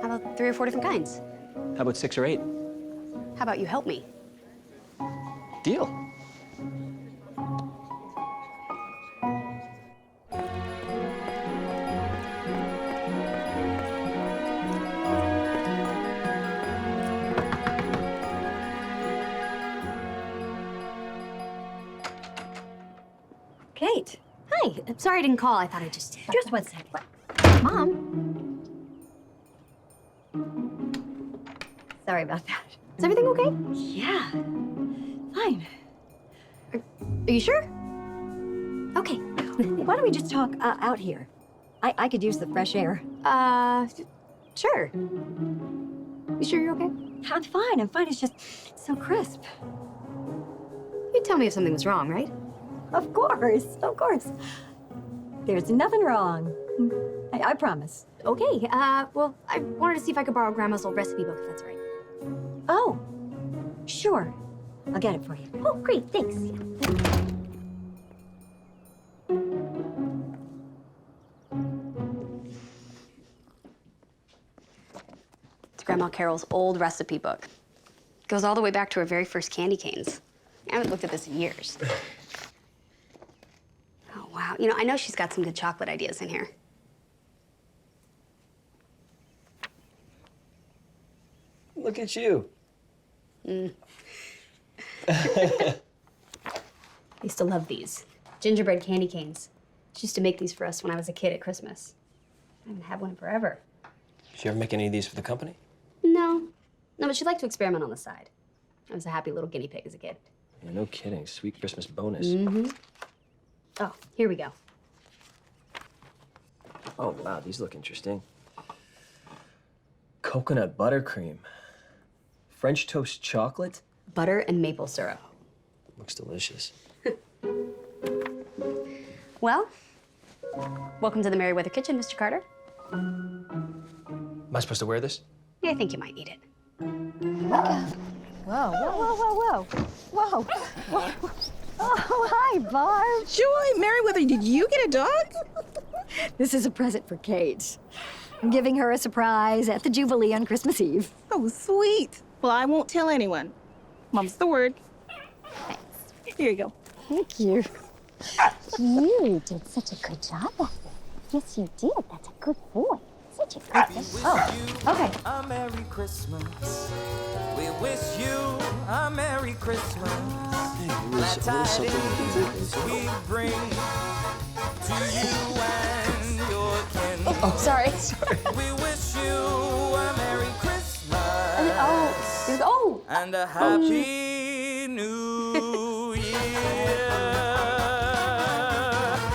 How about 3 or 4 different kinds? How about 6 or 8? How about you help me? Deal. Kate. Hi. I'm sorry I didn't call. I thought I just... Just one sec. Mom. Sorry about that. Is everything okay? Yeah. Fine. Are you sure? Okay. Why don't we just talk out here? I could use the fresh air. Sure. You sure you're okay? I'm fine. It's just so crisp. You'd tell me if something was wrong, right? Of course. There's nothing wrong. I promise. Okay, well, I wanted to see if I could borrow Grandma's old recipe book, if that's all right. Oh, sure. I'll get it for you. Oh, great, thanks. Yeah. It's Grandma Carol's old recipe book. It goes all the way back to her very first candy canes. I haven't looked at this in years. Oh, wow. You know, I know she's got some good chocolate ideas in here. Look at you. I used to love these. Gingerbread candy canes. She used to make these for us when I was a kid at Christmas. I haven't had one in forever. Did you ever make any of these for the company? No, but she'd like to experiment on the side. I was a happy little guinea pig as a kid. Yeah, no kidding. Sweet Christmas bonus. Mm-hmm. Oh, here we go. Oh, wow, these look interesting. Coconut buttercream. French toast chocolate. Butter and maple syrup. Looks delicious. Well, welcome to the Merriweather kitchen, Mr. Carter. Am I supposed to wear this? Yeah, I think you might need it. Whoa. Oh, hi, Barb. Joy, Merriweather, did you get a dog? This is a present for Kate. I'm giving her a surprise at the Jubilee on Christmas Eve. Oh, sweet. Well, I won't tell anyone. Mom's the word. Thanks. Here you go. Thank you. You did such a good job at it. Yes, you did. That's a good boy. Such a good boy. Oh, okay. A Merry Christmas. We wish you a Merry Christmas. Glad tidings we bring to you and your kin. Oh, sorry. We wish you a Merry Christmas. And a Happy New Year.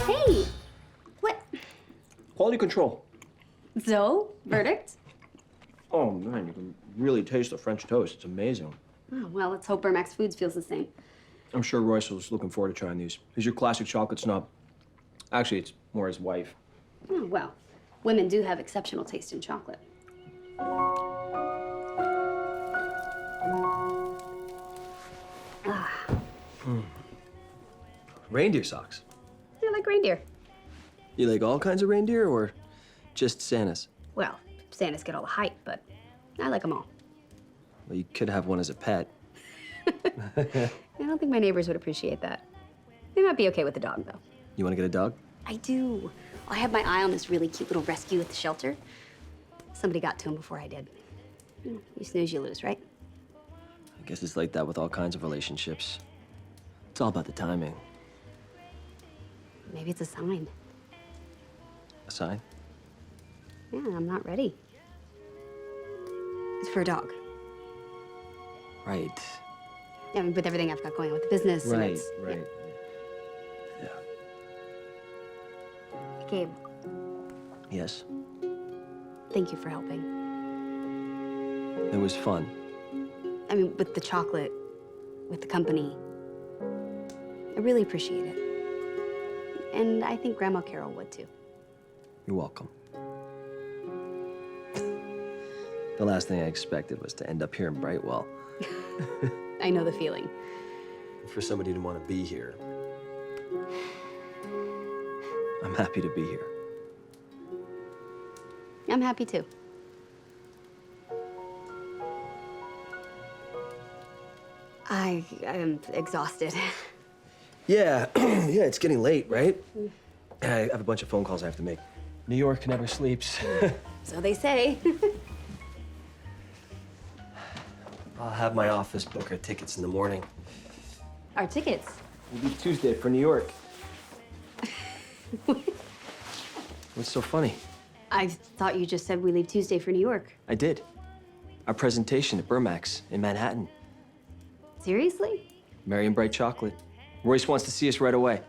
Hey, what? Quality control. So, verdict? Oh, man, you can really taste the French toast. It's amazing. Oh, well, let's hope Burmax Foods feels the same. I'm sure Royce was looking forward to trying these. He's your classic chocolate snob. Actually, it's more his wife. Oh, well, women do have exceptional taste in chocolate. Reindeer socks. I like reindeer. You like all kinds of reindeer or just Santa's? Well, Santas get all the hype, but I like them all. Well, you could have one as a pet. I don't think my neighbors would appreciate that. They might be okay with the dog, though. You want to get a dog? I do. I have my eye on this really cute little rescue at the shelter. Somebody got to him before I did. You snooze, you lose, right? I guess it's like that with all kinds of relationships. It's all about the timing. Maybe it's a sign. A sign? Yeah, I'm not ready. It's for a dog. Right. Yeah, I mean, with everything I've got going on with the business. and Right, it's, right. Yeah. Yeah. Gabe, Yes. thank you for helping. It was fun. I mean, with the chocolate, with the company. I really appreciate it. And I think Grandma Carol would too. You're welcome. The last thing I expected was to end up here in Brightwell. I know the feeling. For somebody to want to be here, I'm happy to be here. I'm happy too. I am exhausted. Yeah, yeah, it's getting late, right? I have a bunch of phone calls I have to make. New York never sleeps. So they say. I'll have my office book our tickets in the morning. Our tickets. We'll leave Tuesday for New York. What's so funny? I thought you just said we leave Tuesday for New York. I did. Our presentation at Burmax in Manhattan. Seriously? Marion Bright Chocolate. Royce wants to see us right away.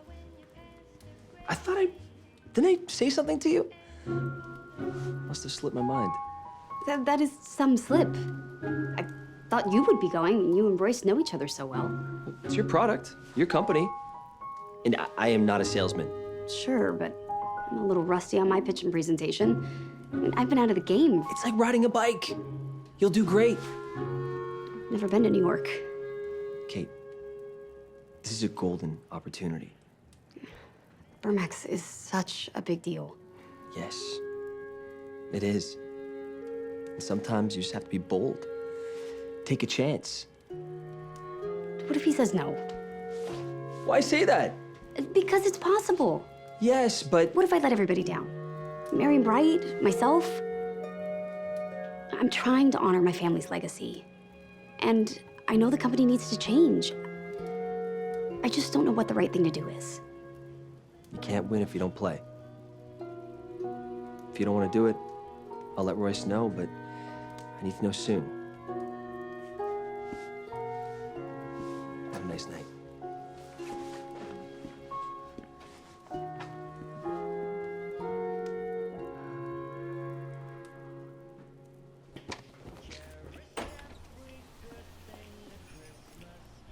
I thought didn't I say something to you? Must have slipped my mind. That is some slip. I thought you would be going. You and Royce know each other so well. It's your product, your company. And I am not a salesman. Sure, but I'm a little rusty on my pitch and presentation. I mean, I've been out of the game. It's like riding a bike. You'll do great. Never been to New York. Kate, this is a golden opportunity. Burmax is such a big deal. Yes, it is. And sometimes you just have to be bold. Take a chance. What if he says no? Why say that? Because it's possible. Yes, but... What if I let everybody down? Marion Bright, myself? I'm trying to honor my family's legacy. And I know the company needs to change. I just don't know what the right thing to do is. You can't win if you don't play. If you don't want to do it, I'll let Royce know, but I need to know soon. Have a nice night.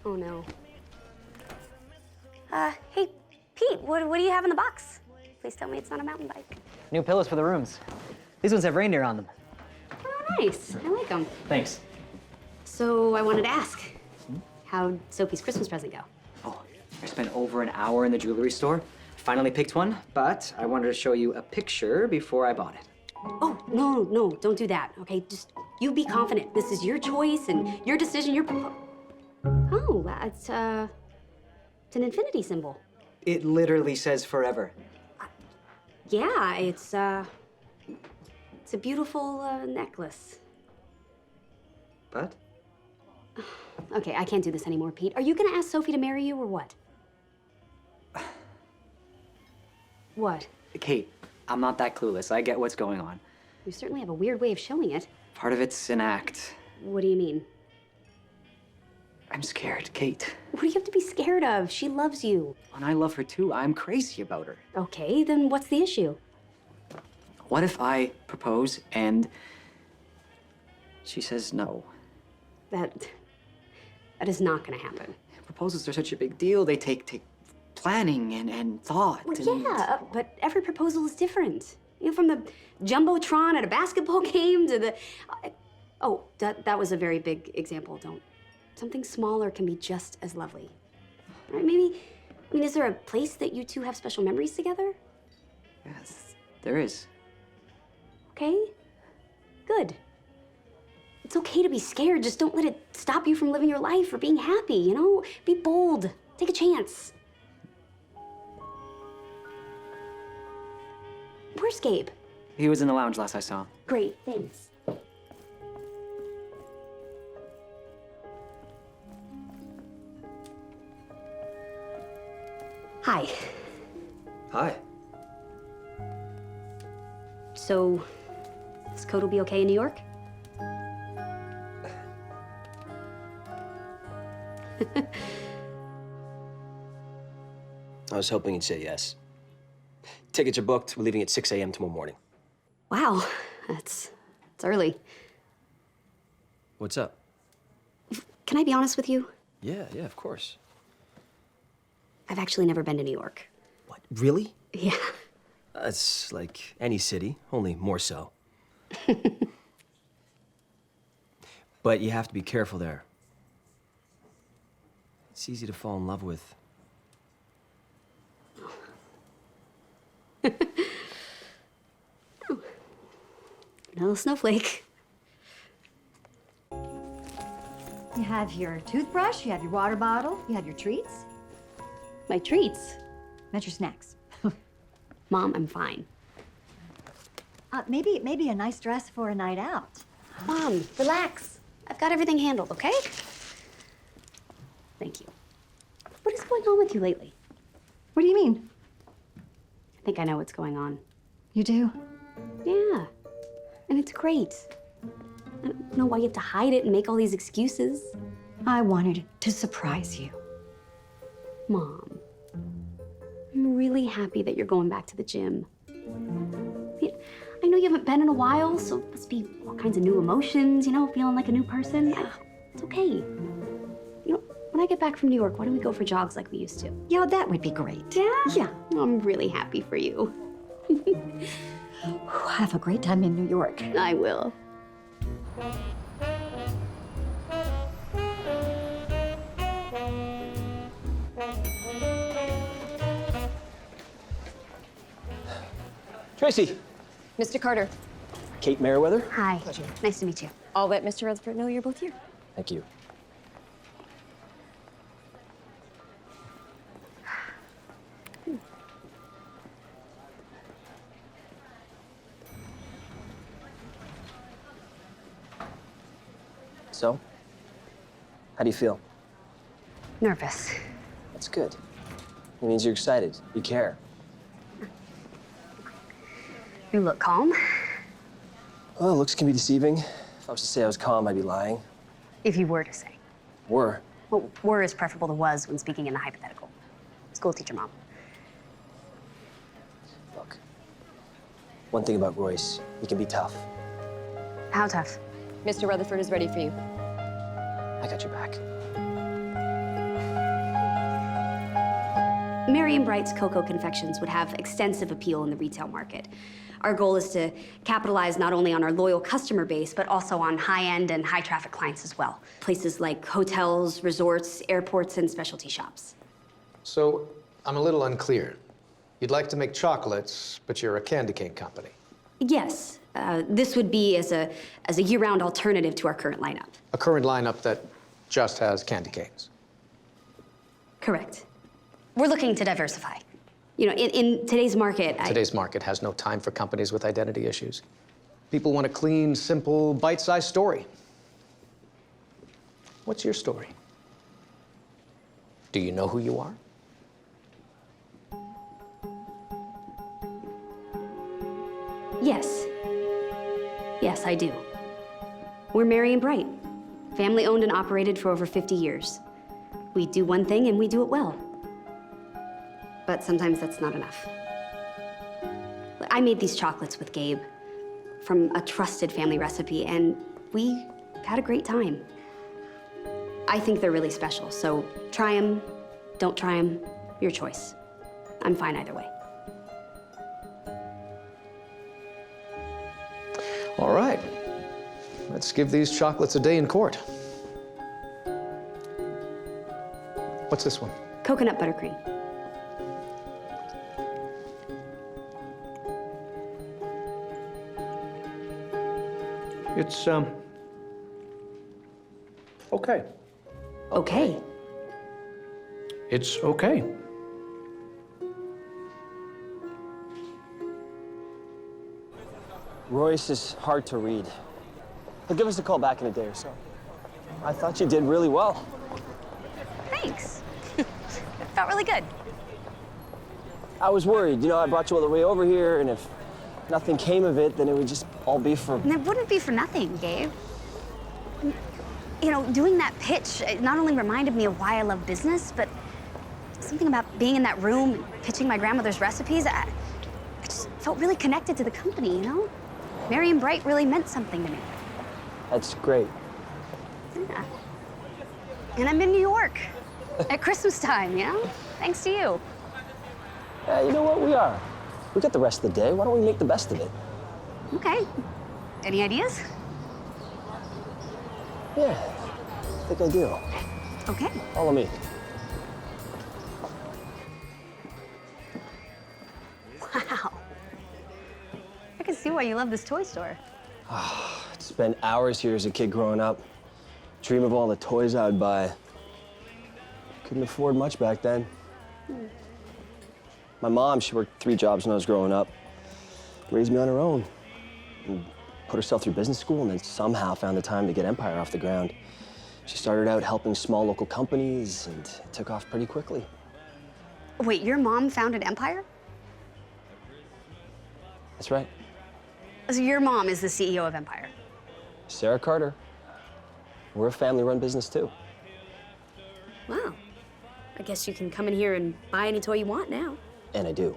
Oh no. Hey, Pete, what do you have in the box? Please tell me it's not a mountain bike. New pillows for the rooms. These ones have reindeer on them. Oh, nice. I like them. Thanks. So I wanted to ask, how'd Sophie's Christmas present go? Oh, I spent over an hour in the jewelry store. Finally picked one, but I wanted to show you a picture before I bought it. Oh, no, don't do that, okay? Just, you be confident. This is your choice and your decision, Oh, it's an infinity symbol. It literally says forever. Yeah, it's a beautiful necklace. But? Okay, I can't do this anymore, Pete. Are you gonna ask Sophie to marry you or what? What? Kate, I'm not that clueless. I get what's going on. You certainly have a weird way of showing it. Part of it's an act. What do you mean? I'm scared, Kate. What do you have to be scared of? She loves you. And I love her too. I'm crazy about her. Okay, then what's the issue? What if I propose and she says no? That is not gonna happen. Proposals are such a big deal. They take planning and thought. Well, and... yeah, but every proposal is different. You know, from the Jumbotron at a basketball game to the... oh, that was a very big example. Something smaller can be just as lovely. Right, maybe, I mean, is there a place that you two have special memories together? Yes, there is. Okay, good. It's okay to be scared. Just don't let it stop you from living your life or being happy, you know? Be bold. Take a chance. Where's Gabe? He was in the lounge last I saw him. Great, thanks. Hi. Hi. So, this coat will be okay in New York? I was hoping you'd say yes. Tickets are booked. We're leaving at 6 a.m. tomorrow morning. Wow, it's early. What's up? Can I be honest with you? Yeah, of course. I've actually never been to New York. What, really? Yeah. It's like any city, only more so. But you have to be careful there. It's easy to fall in love with. No snowflake. You have your toothbrush, you have your water bottle, you have your treats. My treats? That's your snacks. Mom, I'm fine. Maybe a nice dress for a night out. Mom, relax. I've got everything handled, okay? Thank you. What is going on with you lately? What do you mean? I think I know what's going on. You do? Yeah. And it's great. I don't know why you have to hide it and make all these excuses. I wanted to surprise you. Mom, I'm really happy that you're going back to the gym. I know you haven't been in a while, so it must be all kinds of new emotions, you know, feeling like a new person. It's okay. You know, when I get back from New York, why don't we go for jogs like we used to? Yeah, that would be great. Yeah? Yeah. I'm really happy for you. Have a great time in New York. I will. Tracy. Mr. Carter. Kate Merriweather. Hi. Pleasure. Nice to meet you. I'll let Mr. Rutherford know you're both here. Thank you. So, how do you feel? Nervous. That's good. It means you're excited. You care. You look calm. Well, looks can be deceiving. If I was to say I was calm, I'd be lying. If you were to say. Were. Well, were is preferable to was when speaking in the hypothetical. School teacher mom. Look, one thing about Royce, he can be tough. How tough? Mr. Rutherford is ready for you. I got your back. Marion Bright's Cocoa Confections would have extensive appeal in the retail market. Our goal is to capitalize not only on our loyal customer base, but also on high-end and high-traffic clients as well. Places like hotels, resorts, airports, and specialty shops. So, I'm a little unclear. You'd like to make chocolates, but you're a candy cane company. Yes, this would be as a year-round alternative to our current lineup. A current lineup that just has candy canes. Correct. We're looking to diversify. You know, in today's market, Today's market has no time for companies with identity issues. People want a clean, simple, bite-sized story. What's your story? Do you know who you are? Yes. Yes, I do. We're Marion Bright, family owned and operated for over 50 years. We do one thing and we do it well. But sometimes that's not enough. I made these chocolates with Gabe from a trusted family recipe, and we had a great time. I think they're really special, so try them, don't try them, your choice. I'm fine either way. All right. Let's give these chocolates a day in court. What's this one? Coconut buttercream. okay. Okay. It's okay. Royce is hard to read. He'll give us a call back in a day or so. I thought you did really well. Thanks. It felt really good. I was worried. You know, I brought you all the way over here, and if nothing came of it, then it would just all be for... And it wouldn't be for nothing, Gabe. You know, doing that pitch, it not only reminded me of why I love business, but something about being in that room and pitching my grandmother's recipes. I just felt really connected to the company, you know? Marion Bright really meant something to me. That's great. Yeah. And I'm in New York at Christmas time, you know? Thanks to you. Yeah, you know what? We are. We got the rest of the day. Why don't we make the best of it? Okay. Any ideas? Yeah, I think I do. Okay. Follow me. Wow. I can see why you love this toy store. Spent hours here as a kid growing up. Dream of all the toys I would buy. Couldn't afford much back then. My mom, she worked 3 jobs when I was growing up. Raised me on her own. And put herself through business school and then somehow found the time to get Empire off the ground. She started out helping small local companies and it took off pretty quickly. Wait, your mom founded Empire? That's right. So your mom is the CEO of Empire? Sarah Carter. We're a family-run business too. Wow. I guess you can come in here and buy any toy you want now. And I do.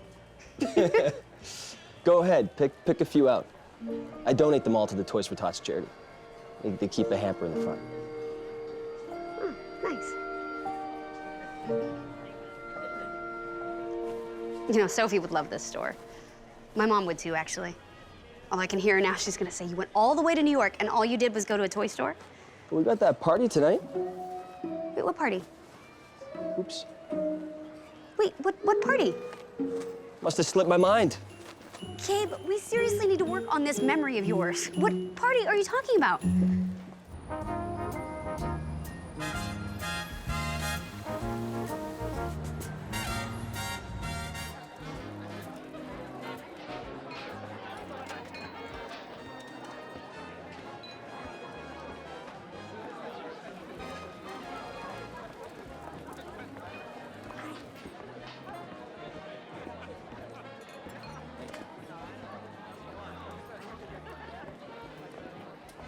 Go ahead, pick a few out. I donate them all to the Toys for Tots charity. They keep a hamper in the front. Oh, nice. You know, Sophie would love this store. My mom would too, actually. All I can hear her now, she's gonna say, you went all the way to New York and all you did was go to a toy store? We got that party tonight. Wait, what party? Oops. Wait, what party? Must have slipped my mind. Gabe, we seriously need to work on this memory of yours. What party are you talking about?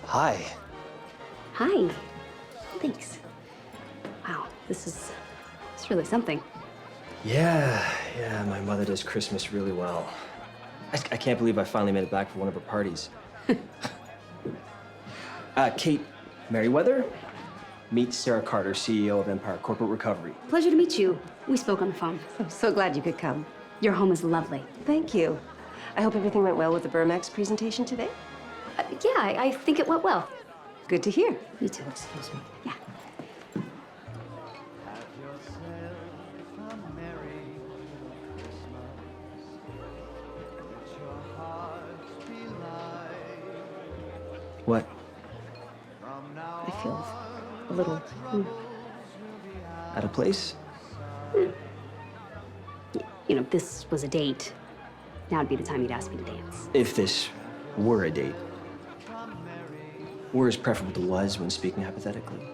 Hi. Hi. Thanks. Wow, this is really something. Yeah, my mother does Christmas really well. I can't believe I finally made it back for one of her parties. Kate Merriweather, meet Sarah Carter, CEO of Empire Corporate Recovery. Pleasure to meet you. We spoke on the phone. I'm so glad you could come. Your home is lovely. Thank you. I hope everything went well with the Burmax presentation today. Yeah, I think it went well. Good to hear. You too, excuse me. Yeah. What? I feel a little... Out of place? You know, this was a date. Now would be the time you'd ask me to dance. If this were a date. Were is preferable to was when speaking hypothetically.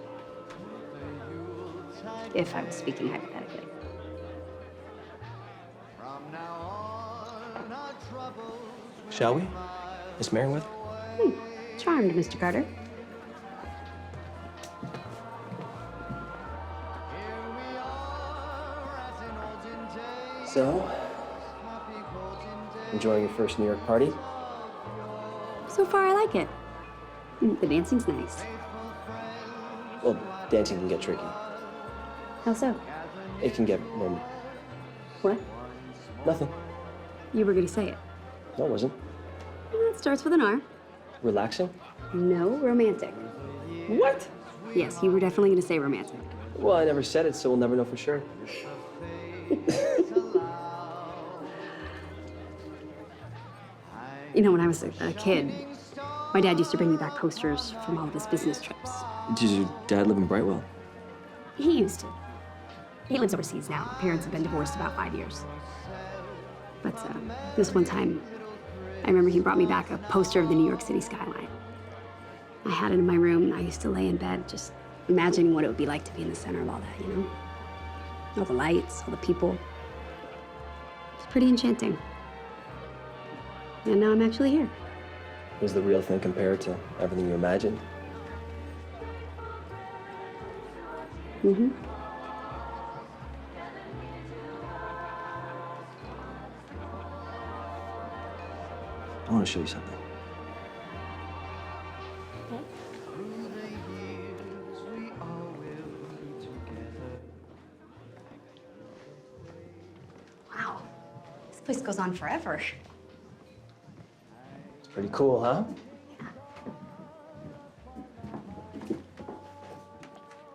If I was speaking hypothetically. Shall we, Miss Merriweather? Charmed, Mr. Carter. So, enjoying your first New York party? So far, I like it. The dancing's nice. Well, dancing can get tricky. How so? It can get, What? nothing. You were gonna say it. No, it wasn't. It starts with an R. Relaxing? No, romantic. What? Yes, you were definitely gonna say romantic. Well, I never said it, so we'll never know for sure. You know, when I was a kid, my dad used to bring me back posters from all of his business trips. Does your dad live in Brightwell? He used to. He lives overseas now. Parents have been divorced about 5 years. But this one time, I remember he brought me back a poster of the New York City skyline. I had it in my room, and I used to lay in bed just imagining what it would be like to be in the center of all that, you know? All the lights, all the people. It's pretty enchanting. And now I'm actually here. Was the real thing compared to everything you imagined? Mm-hmm. I want to show you something. Wow. This place goes on forever. It's pretty cool, huh?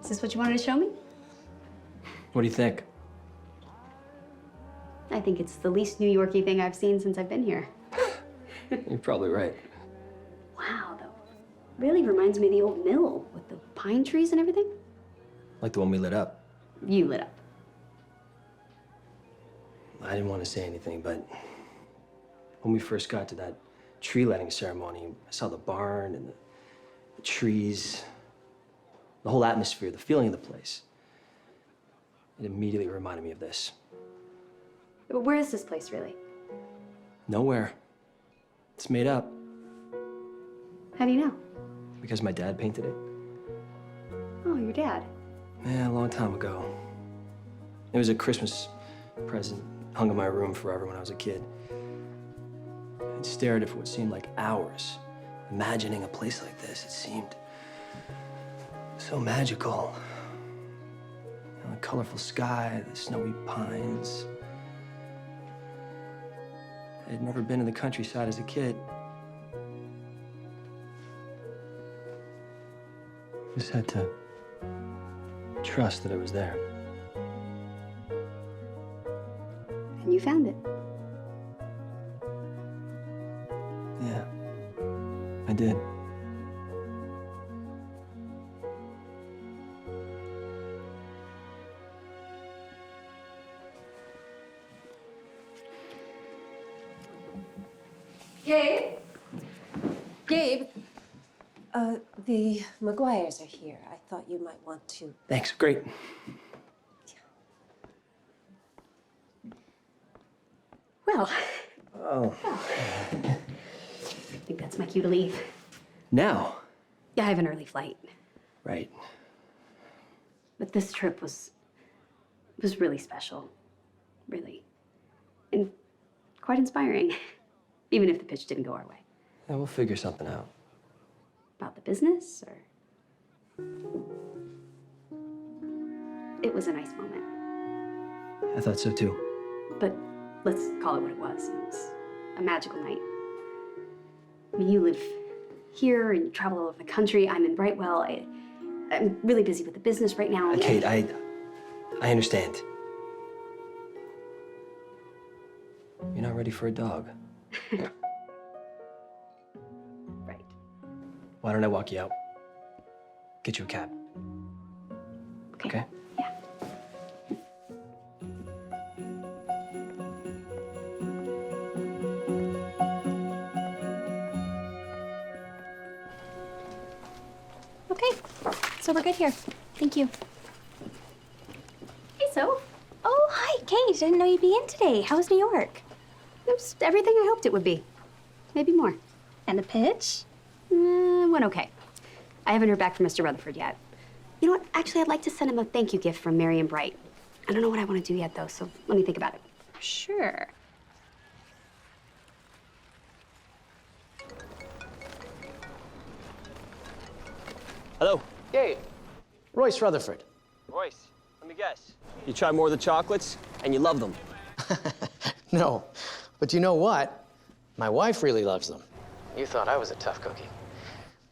Is this what you wanted to show me? What do you think? I think it's the least New York-y thing I've seen since I've been here. You're probably right. Wow, though. Really reminds me of the old mill with the pine trees and everything. Like the one we lit up. You lit up. I didn't want to say anything, but when we first got to that tree lighting ceremony, I saw the barn and the trees, the whole atmosphere, the feeling of the place. It immediately reminded me of this. But where is this place, really? Nowhere. It's made up. How do you know? Because my dad painted it. Oh, your dad. Yeah, a long time ago. It was a Christmas present hung in my room forever when I was a kid. I'd stared at it for what seemed like hours, imagining a place like this. It seemed so magical. You know, the colorful sky, the snowy pines. I had never been in the countryside as a kid. Just had to trust that it was there. And you found it. Yeah, I did. Gabe? Gabe? The McGuires are here. I thought you might want to... Thanks, great. Well, Oh. I think that's my cue to leave. Now? Yeah, I have an early flight. Right. But this trip was really special. Really. And quite inspiring. Even if the pitch didn't go our way. Yeah, we'll figure something out. About the business, or... It was a nice moment. I thought so too. But let's call it what it was. It was a magical night. I mean, you live here and you travel all over the country. I'm in Brightwell. I'm really busy with the business right now. Kate, I understand. You're not ready for a dog. Right. Why don't I walk you out? Get you a cab. Okay? Yeah. Okay, so we're good here. Thank you. Hey, so? Oh, hi, Kate. Didn't know you'd be in today. How was New York? It was everything I hoped it would be. Maybe more. And the pitch? Went okay. I haven't heard back from Mr. Rutherford yet. You know what? Actually, I'd like to send him a thank you gift from Mary and Bright. I don't know what I want to do yet, though, so let me think about it. Sure. Hello. Hey, Royce Rutherford. Royce, let me guess. You try more of the chocolates, and you love them. No, but you know what? My wife really loves them. You thought I was a tough cookie.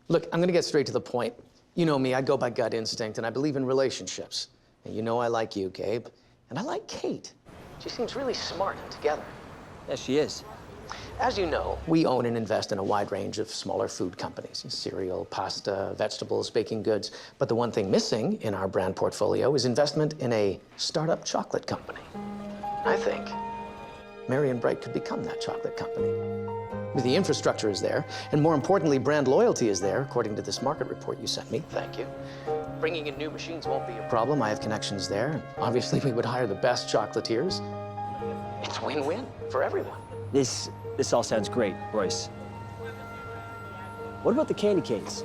Look, I'm gonna get straight to the point. You know me, I go by gut instinct, and I believe in relationships. And you know I like you, Gabe. And I like Kate. She seems really smart and together. Yeah, she is. As you know, we own and invest in a wide range of smaller food companies, cereal, pasta, vegetables, baking goods. But the one thing missing in our brand portfolio is investment in a startup chocolate company. I think Marion Bright could become that chocolate company. The infrastructure is there, and more importantly, brand loyalty is there, according to this market report you sent me. Thank you. Bringing in new machines won't be a problem. I have connections there. Obviously, we would hire the best chocolatiers. It's win-win for everyone. This all sounds great, Royce. What about the candy canes?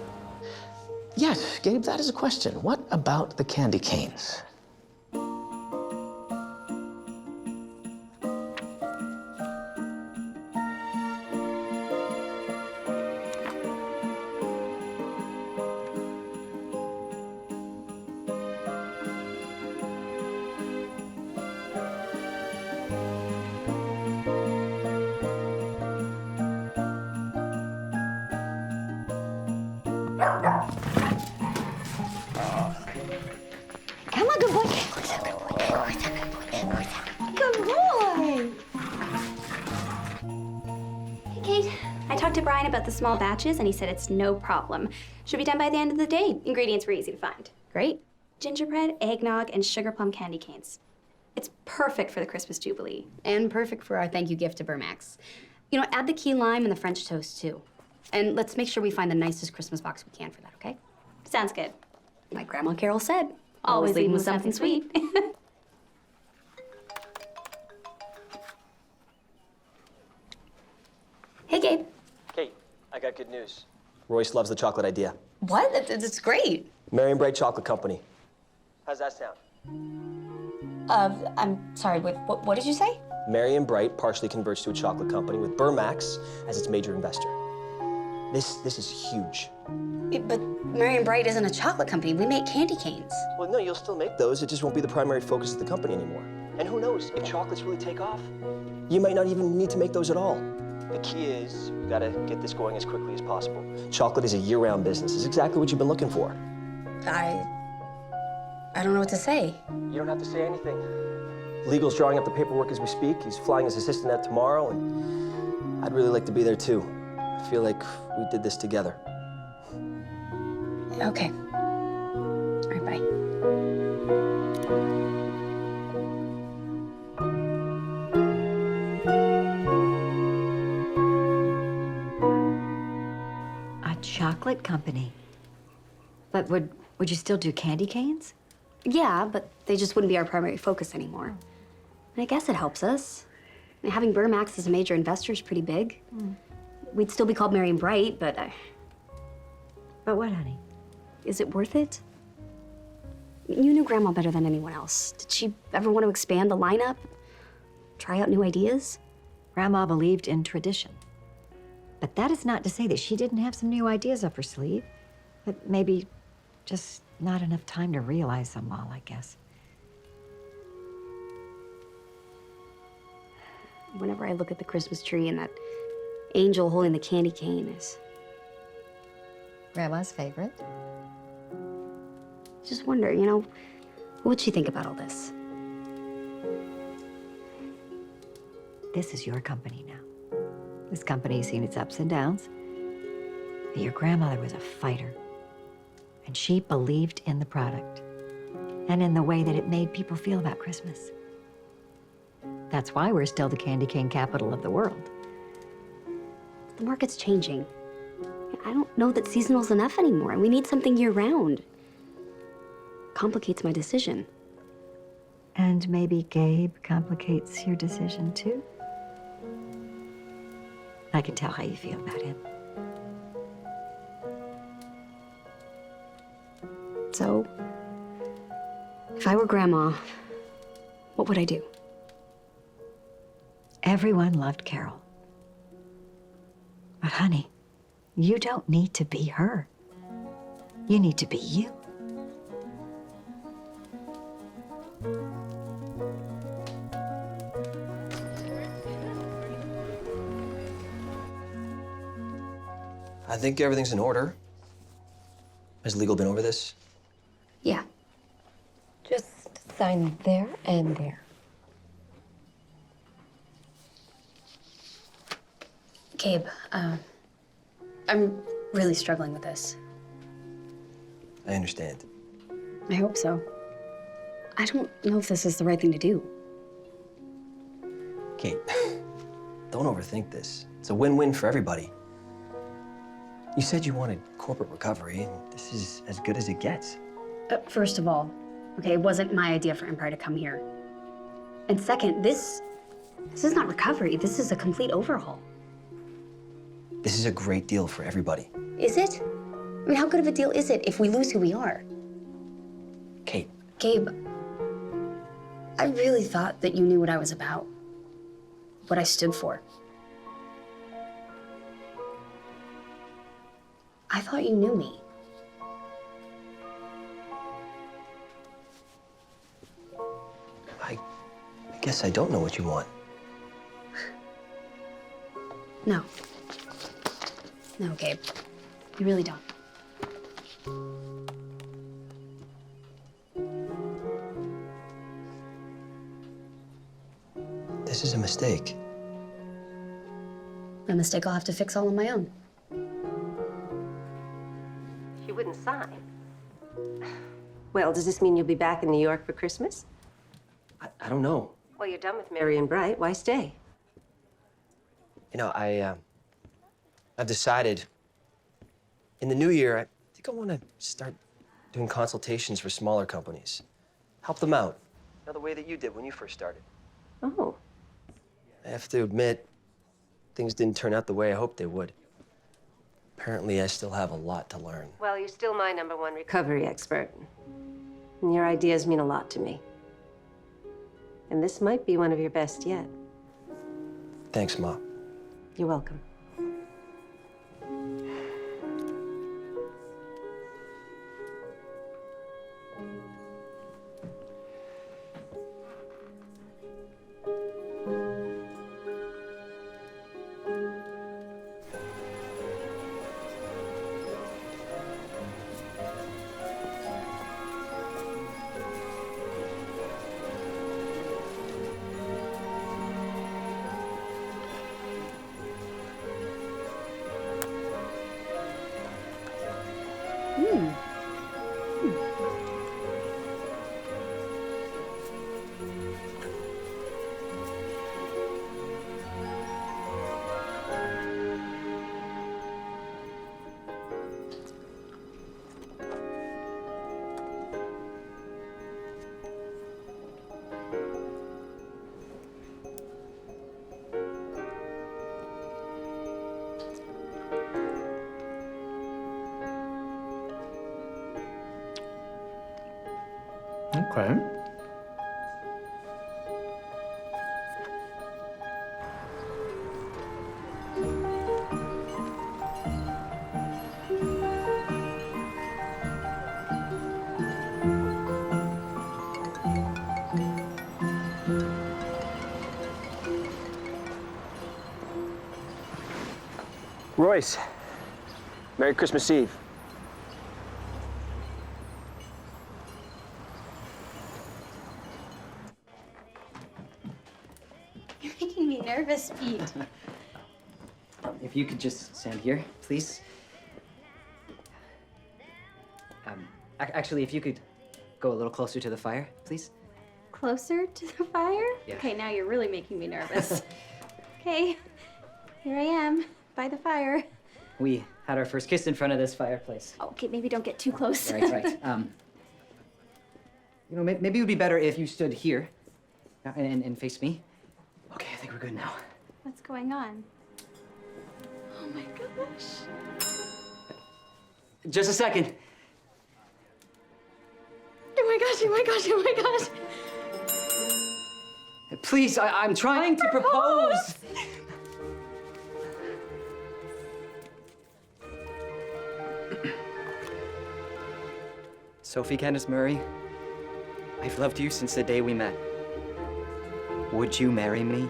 Yes, Gabe, that is a question. What about the candy canes? Come on, good boy. Who's that good boy? Who's that good boy? Who's that good boy? Hey, Kate. I talked to Brian about the small batches, and he said it's no problem. Should be done by the end of the day. Ingredients were easy to find. Great. Gingerbread, eggnog, and sugar plum candy canes. It's perfect for the Christmas Jubilee. And perfect for our thank you gift to Burmax. You know, add the key lime and the French toast, too. And let's make sure we find the nicest Christmas box we can for that, okay? Sounds good. Like Grandma Carol said, Always leave with something sweet. Hey, Gabe. Kate, I got good news. Royce loves the chocolate idea. What? It's great. Marion Bright Chocolate Company. How's that sound? I'm sorry, what did you say? Marion Bright partially converts to a chocolate company with Burmax as its major investor. This is huge. But Marion Bright isn't a chocolate company. We make candy canes. Well, no, you'll still make those. It just won't be the primary focus of the company anymore. And who knows, if chocolates really take off, you might not even need to make those at all. The key is we gotta get this going as quickly as possible. Chocolate is a year-round business. It's exactly what you've been looking for. I don't know what to say. You don't have to say anything. Legal's drawing up the paperwork as we speak. He's flying his assistant out tomorrow, and I'd really like to be there too. I feel like we did this together. Okay. All right, bye. A chocolate company. But would you still do candy canes? Yeah, but they just wouldn't be our primary focus anymore. And I guess it helps us. I mean, having Burmax as a major investor is pretty big. We'd still be called Marion Bright, but But what, honey? is it worth it? You knew Grandma better than anyone else. Did she ever want to expand the lineup? Try out new ideas? Grandma believed in tradition. But that is not to say that she didn't have some new ideas up her sleeve. But maybe just not enough time to realize them all, I guess. Whenever I look at the Christmas tree and that angel holding the candy cane is Grandma's favorite. just wonder, you know, what would she think about all this? This is your company now. This company's seen its ups and downs. But your grandmother was a fighter. And she believed in the product. And in the way that it made people feel about Christmas. That's why we're still the candy cane capital of the world. The market's changing. I don't know that seasonal's enough anymore, and we need something year-round. Complicates my decision. And maybe Gabe complicates your decision too? I can tell how you feel about him. So, if I were Grandma, what would I do? Everyone loved Carol. But honey, you don't need to be her. You need to be you. I think everything's in order. Has legal been over this? Yeah. Just sign there and there. Gabe, I'm really struggling with this. I understand. I hope so. I don't know if this is the right thing to do. Kate, don't overthink this. It's a win-win for everybody. You said you wanted corporate recovery, and this is as good as it gets. First of all, okay, it wasn't my idea for Empire to come here. And second, this is not recovery. This is a complete overhaul. This is a great deal for everybody. Is it? I mean, how good of a deal is it if we lose who we are? Kate. Gabe, I really thought that you knew what I was about, what I stood for. I thought you knew me. I guess I don't know what you want. No. No, Gabe. You really don't. This is a mistake. A mistake I'll have to fix all on my own. You wouldn't sign. Well, does this mean you'll be back in New York for Christmas? I don't know. Well, you're done with Marion Bright. Why stay? You know, I've decided in the new year, I think I want to start doing consultations for smaller companies. Help them out. You know, the way that you did when you first started. Oh. I have to admit, things didn't turn out the way I hoped they would. Apparently, I still have a lot to learn. Well, you're still my #1 recovery expert. And your ideas mean a lot to me. And this might be one of your best yet. Thanks, Ma. You're welcome. Okay. Royce, Merry Christmas Eve. You're making me nervous, Pete. If you could just stand here, please. Actually, if you could go a little closer to the fire, please. Closer to the fire? Yeah. Okay, now you're really making me nervous. Okay, here I am by the fire. We had our first kiss in front of this fireplace. Okay, maybe don't get too close. Right. You know, maybe it would be better if you stood here and faced me. Okay, I think we're good now. What's going on? Oh my gosh. Just a second. Oh my gosh, oh my gosh, oh my gosh. Please, I'm trying to propose. Sophie Candace Murray, I've loved you since the day we met. Would you marry me?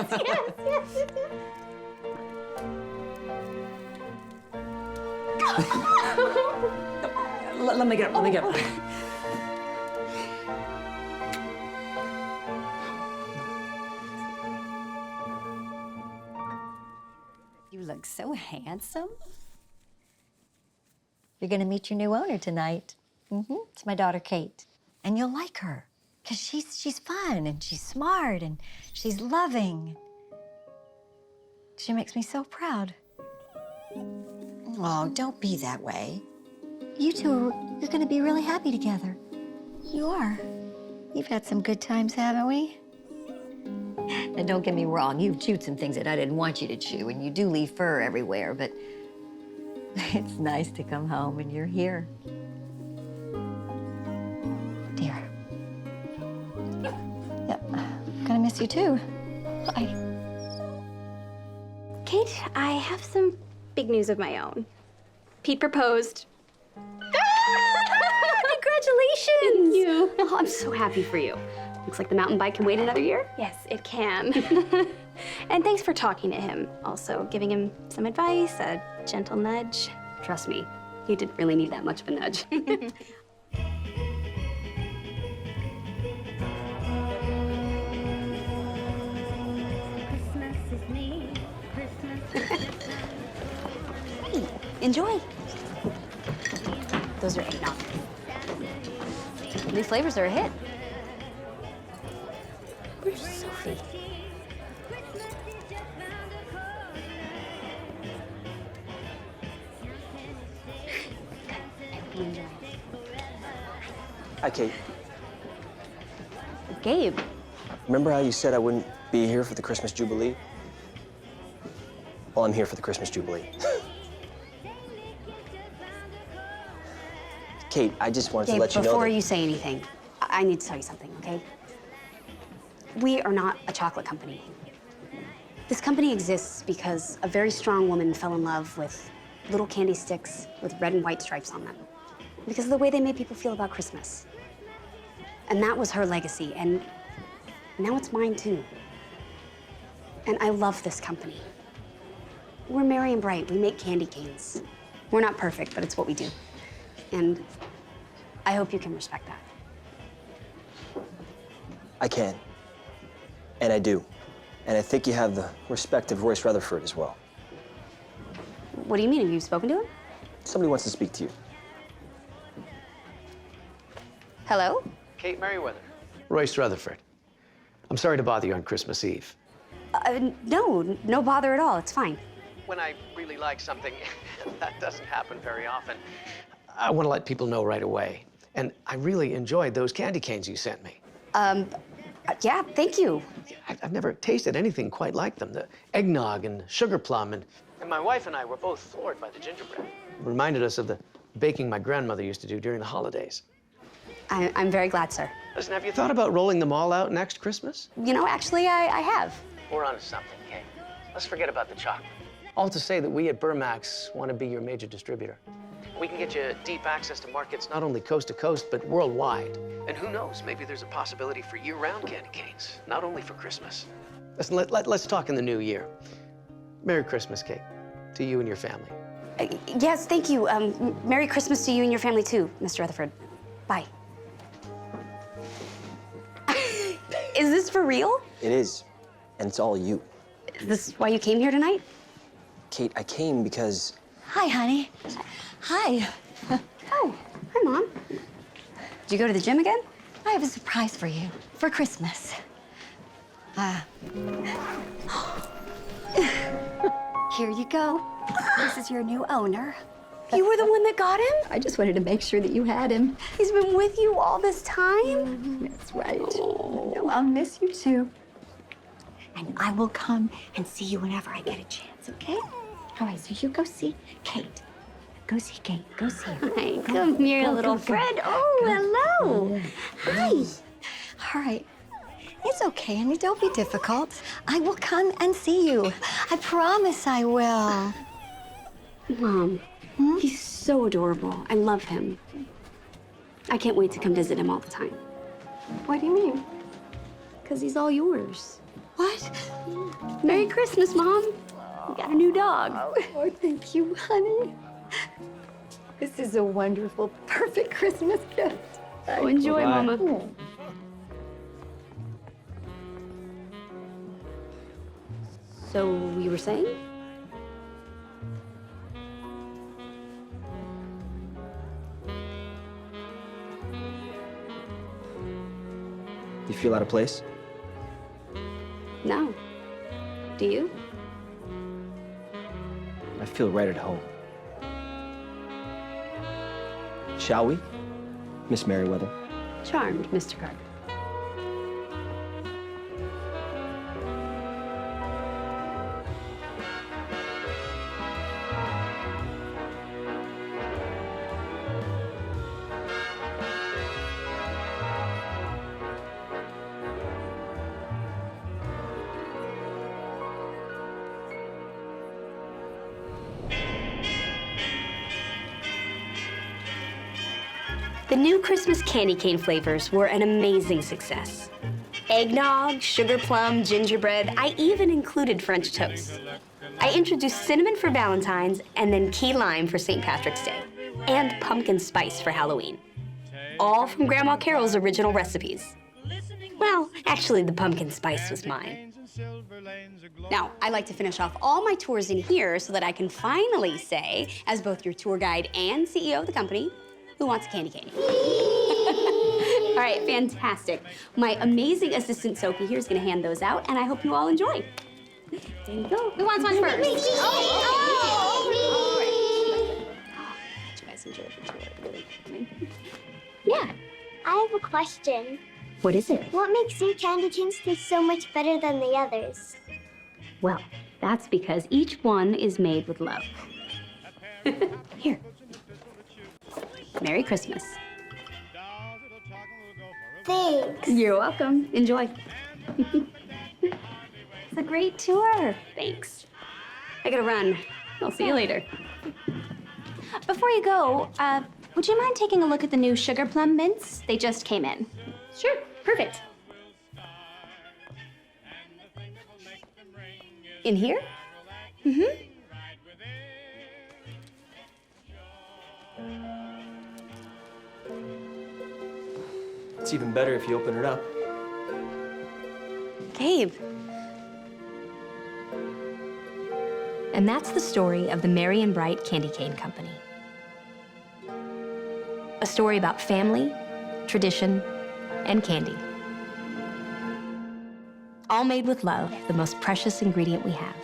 Yes. Let me get up. looks so handsome. You're gonna meet your new owner tonight. It's my daughter, Kate. And you'll like her, because she's fun, and she's smart, and she's loving. She makes me so proud. Oh, don't be that way. You two, you're gonna be really happy together. You are. You've had some good times, haven't we? And don't get me wrong, you've chewed some things that I didn't want you to chew, and you do leave fur everywhere, but it's nice to come home and you're here. Dear. Yep, gonna miss you too. Bye. Kate, I have some big news of my own. Pete proposed. Congratulations! Thank you. Oh, I'm so happy for you. Looks like the mountain bike can wait another year. Yes, it can. And thanks for talking to him. Also, giving him some advice, a gentle nudge. Trust me, he didn't really need that much of a nudge. Enjoy. Those are eggnog. New flavors are a hit. Where's Sophie? Hi, Kate. Gabe. Remember how you said I wouldn't be here for the Christmas Jubilee? Well, I'm here for the Christmas Jubilee. Kate, I just wanted to let you know before that... you say anything, I need to tell you something, okay? We are not a chocolate company. This company exists because a very strong woman fell in love with little candy sticks with red and white stripes on them. Because of the way they made people feel about Christmas. And that was her legacy, and now it's mine too. And I love this company. We're merry and bright. We make candy canes. We're not perfect, but it's what we do. And I hope you can respect that. I can. And I do. And I think you have the respect of Royce Rutherford as well. What do you mean? Have you spoken to him? Somebody wants to speak to you. Hello? Kate Merriweather. Royce Rutherford. I'm sorry to bother you on Christmas Eve. No bother at all. It's fine. When I really like something, that doesn't happen very often, I want to let people know right away. And I really enjoyed those candy canes you sent me. Yeah, thank you. I've never tasted anything quite like them. The eggnog and sugar plum, and my wife and I were both floored by the gingerbread. It reminded us of the baking my grandmother used to do during the holidays. I'm very glad, sir. Listen, have you thought about rolling them all out next Christmas? You know, actually, I have. We're onto something, Kate. Let's forget about the chocolate. All to say that we at Burmax want to be your major distributor. We can get you deep access to markets not only coast to coast, but worldwide. And who knows, maybe there's a possibility for year-round candy canes, not only for Christmas. Listen, let's talk in the new year. Merry Christmas, Kate, to you and your family. Yes, thank you. Merry Christmas to you and your family, too, Mr. Rutherford. Bye. Is this for real? It is. And it's all you. Is this why you came here tonight? Kate, I came because... Hi, honey. Hi. Oh, hi, Mom. Did you go to the gym again? I have a surprise for you for Christmas. Here you go. This is your new owner. You were the one that got him? I just wanted to make sure that you had him. He's been with you all this time? That's right. Oh, I'll miss you too. And I will come and see you whenever I get a chance, okay? All right, so you go see Kate. Go see Kate. Go see her. Hi, come here, little friend. Oh, hello. Hi. All right. It's okay, honey. Don't be difficult. I will come and see you. I promise I will. Mom, he's so adorable. I love him. I can't wait to come visit him all the time. What do you mean? Because he's all yours. What? Merry Christmas, Mom. We got a new dog. Oh, thank you, honey. This is a wonderful, perfect Christmas gift. Oh, enjoy, Bye-bye. Mama. So, you were saying? You feel out of place? No. Do you? I feel right at home. Shall we, Miss Merriweather? Charmed, Mr. Carter. The new Christmas candy cane flavors were an amazing success. Eggnog, sugar plum, gingerbread, I even included French toast. I introduced cinnamon for Valentine's and then key lime for St. Patrick's Day, and pumpkin spice for Halloween. All from Grandma Carol's original recipes. Well, actually, the pumpkin spice was mine. Now, I like to finish off all my tours in here so that I can finally say, as both your tour guide and CEO of the company, who wants a candy cane? All right, fantastic. My amazing assistant, Sophie, here is gonna hand those out, and I hope you all enjoy. There you go. Who wants one first? Did you guys enjoy the tour? Yeah. I have a question. What is it? What makes your candy canes taste so much better than the others? Well, that's because each one is made with love. Here. Merry Christmas. Thanks. You're welcome. Enjoy. It's a great tour. Thanks. I gotta run. I'll see you later. Before you go, would you mind taking a look at the new sugar plum mints? They just came in. Sure. Perfect. In here? Mm-hmm. It's even better if you open it up. Gabe. And that's the story of the Merry and Bright Candy Cane Company. A story about family, tradition, and candy. All made with love, the most precious ingredient we have.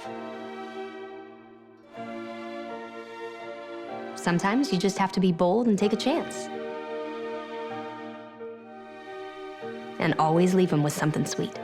Sometimes you just have to be bold and take a chance. And always leave them with something sweet.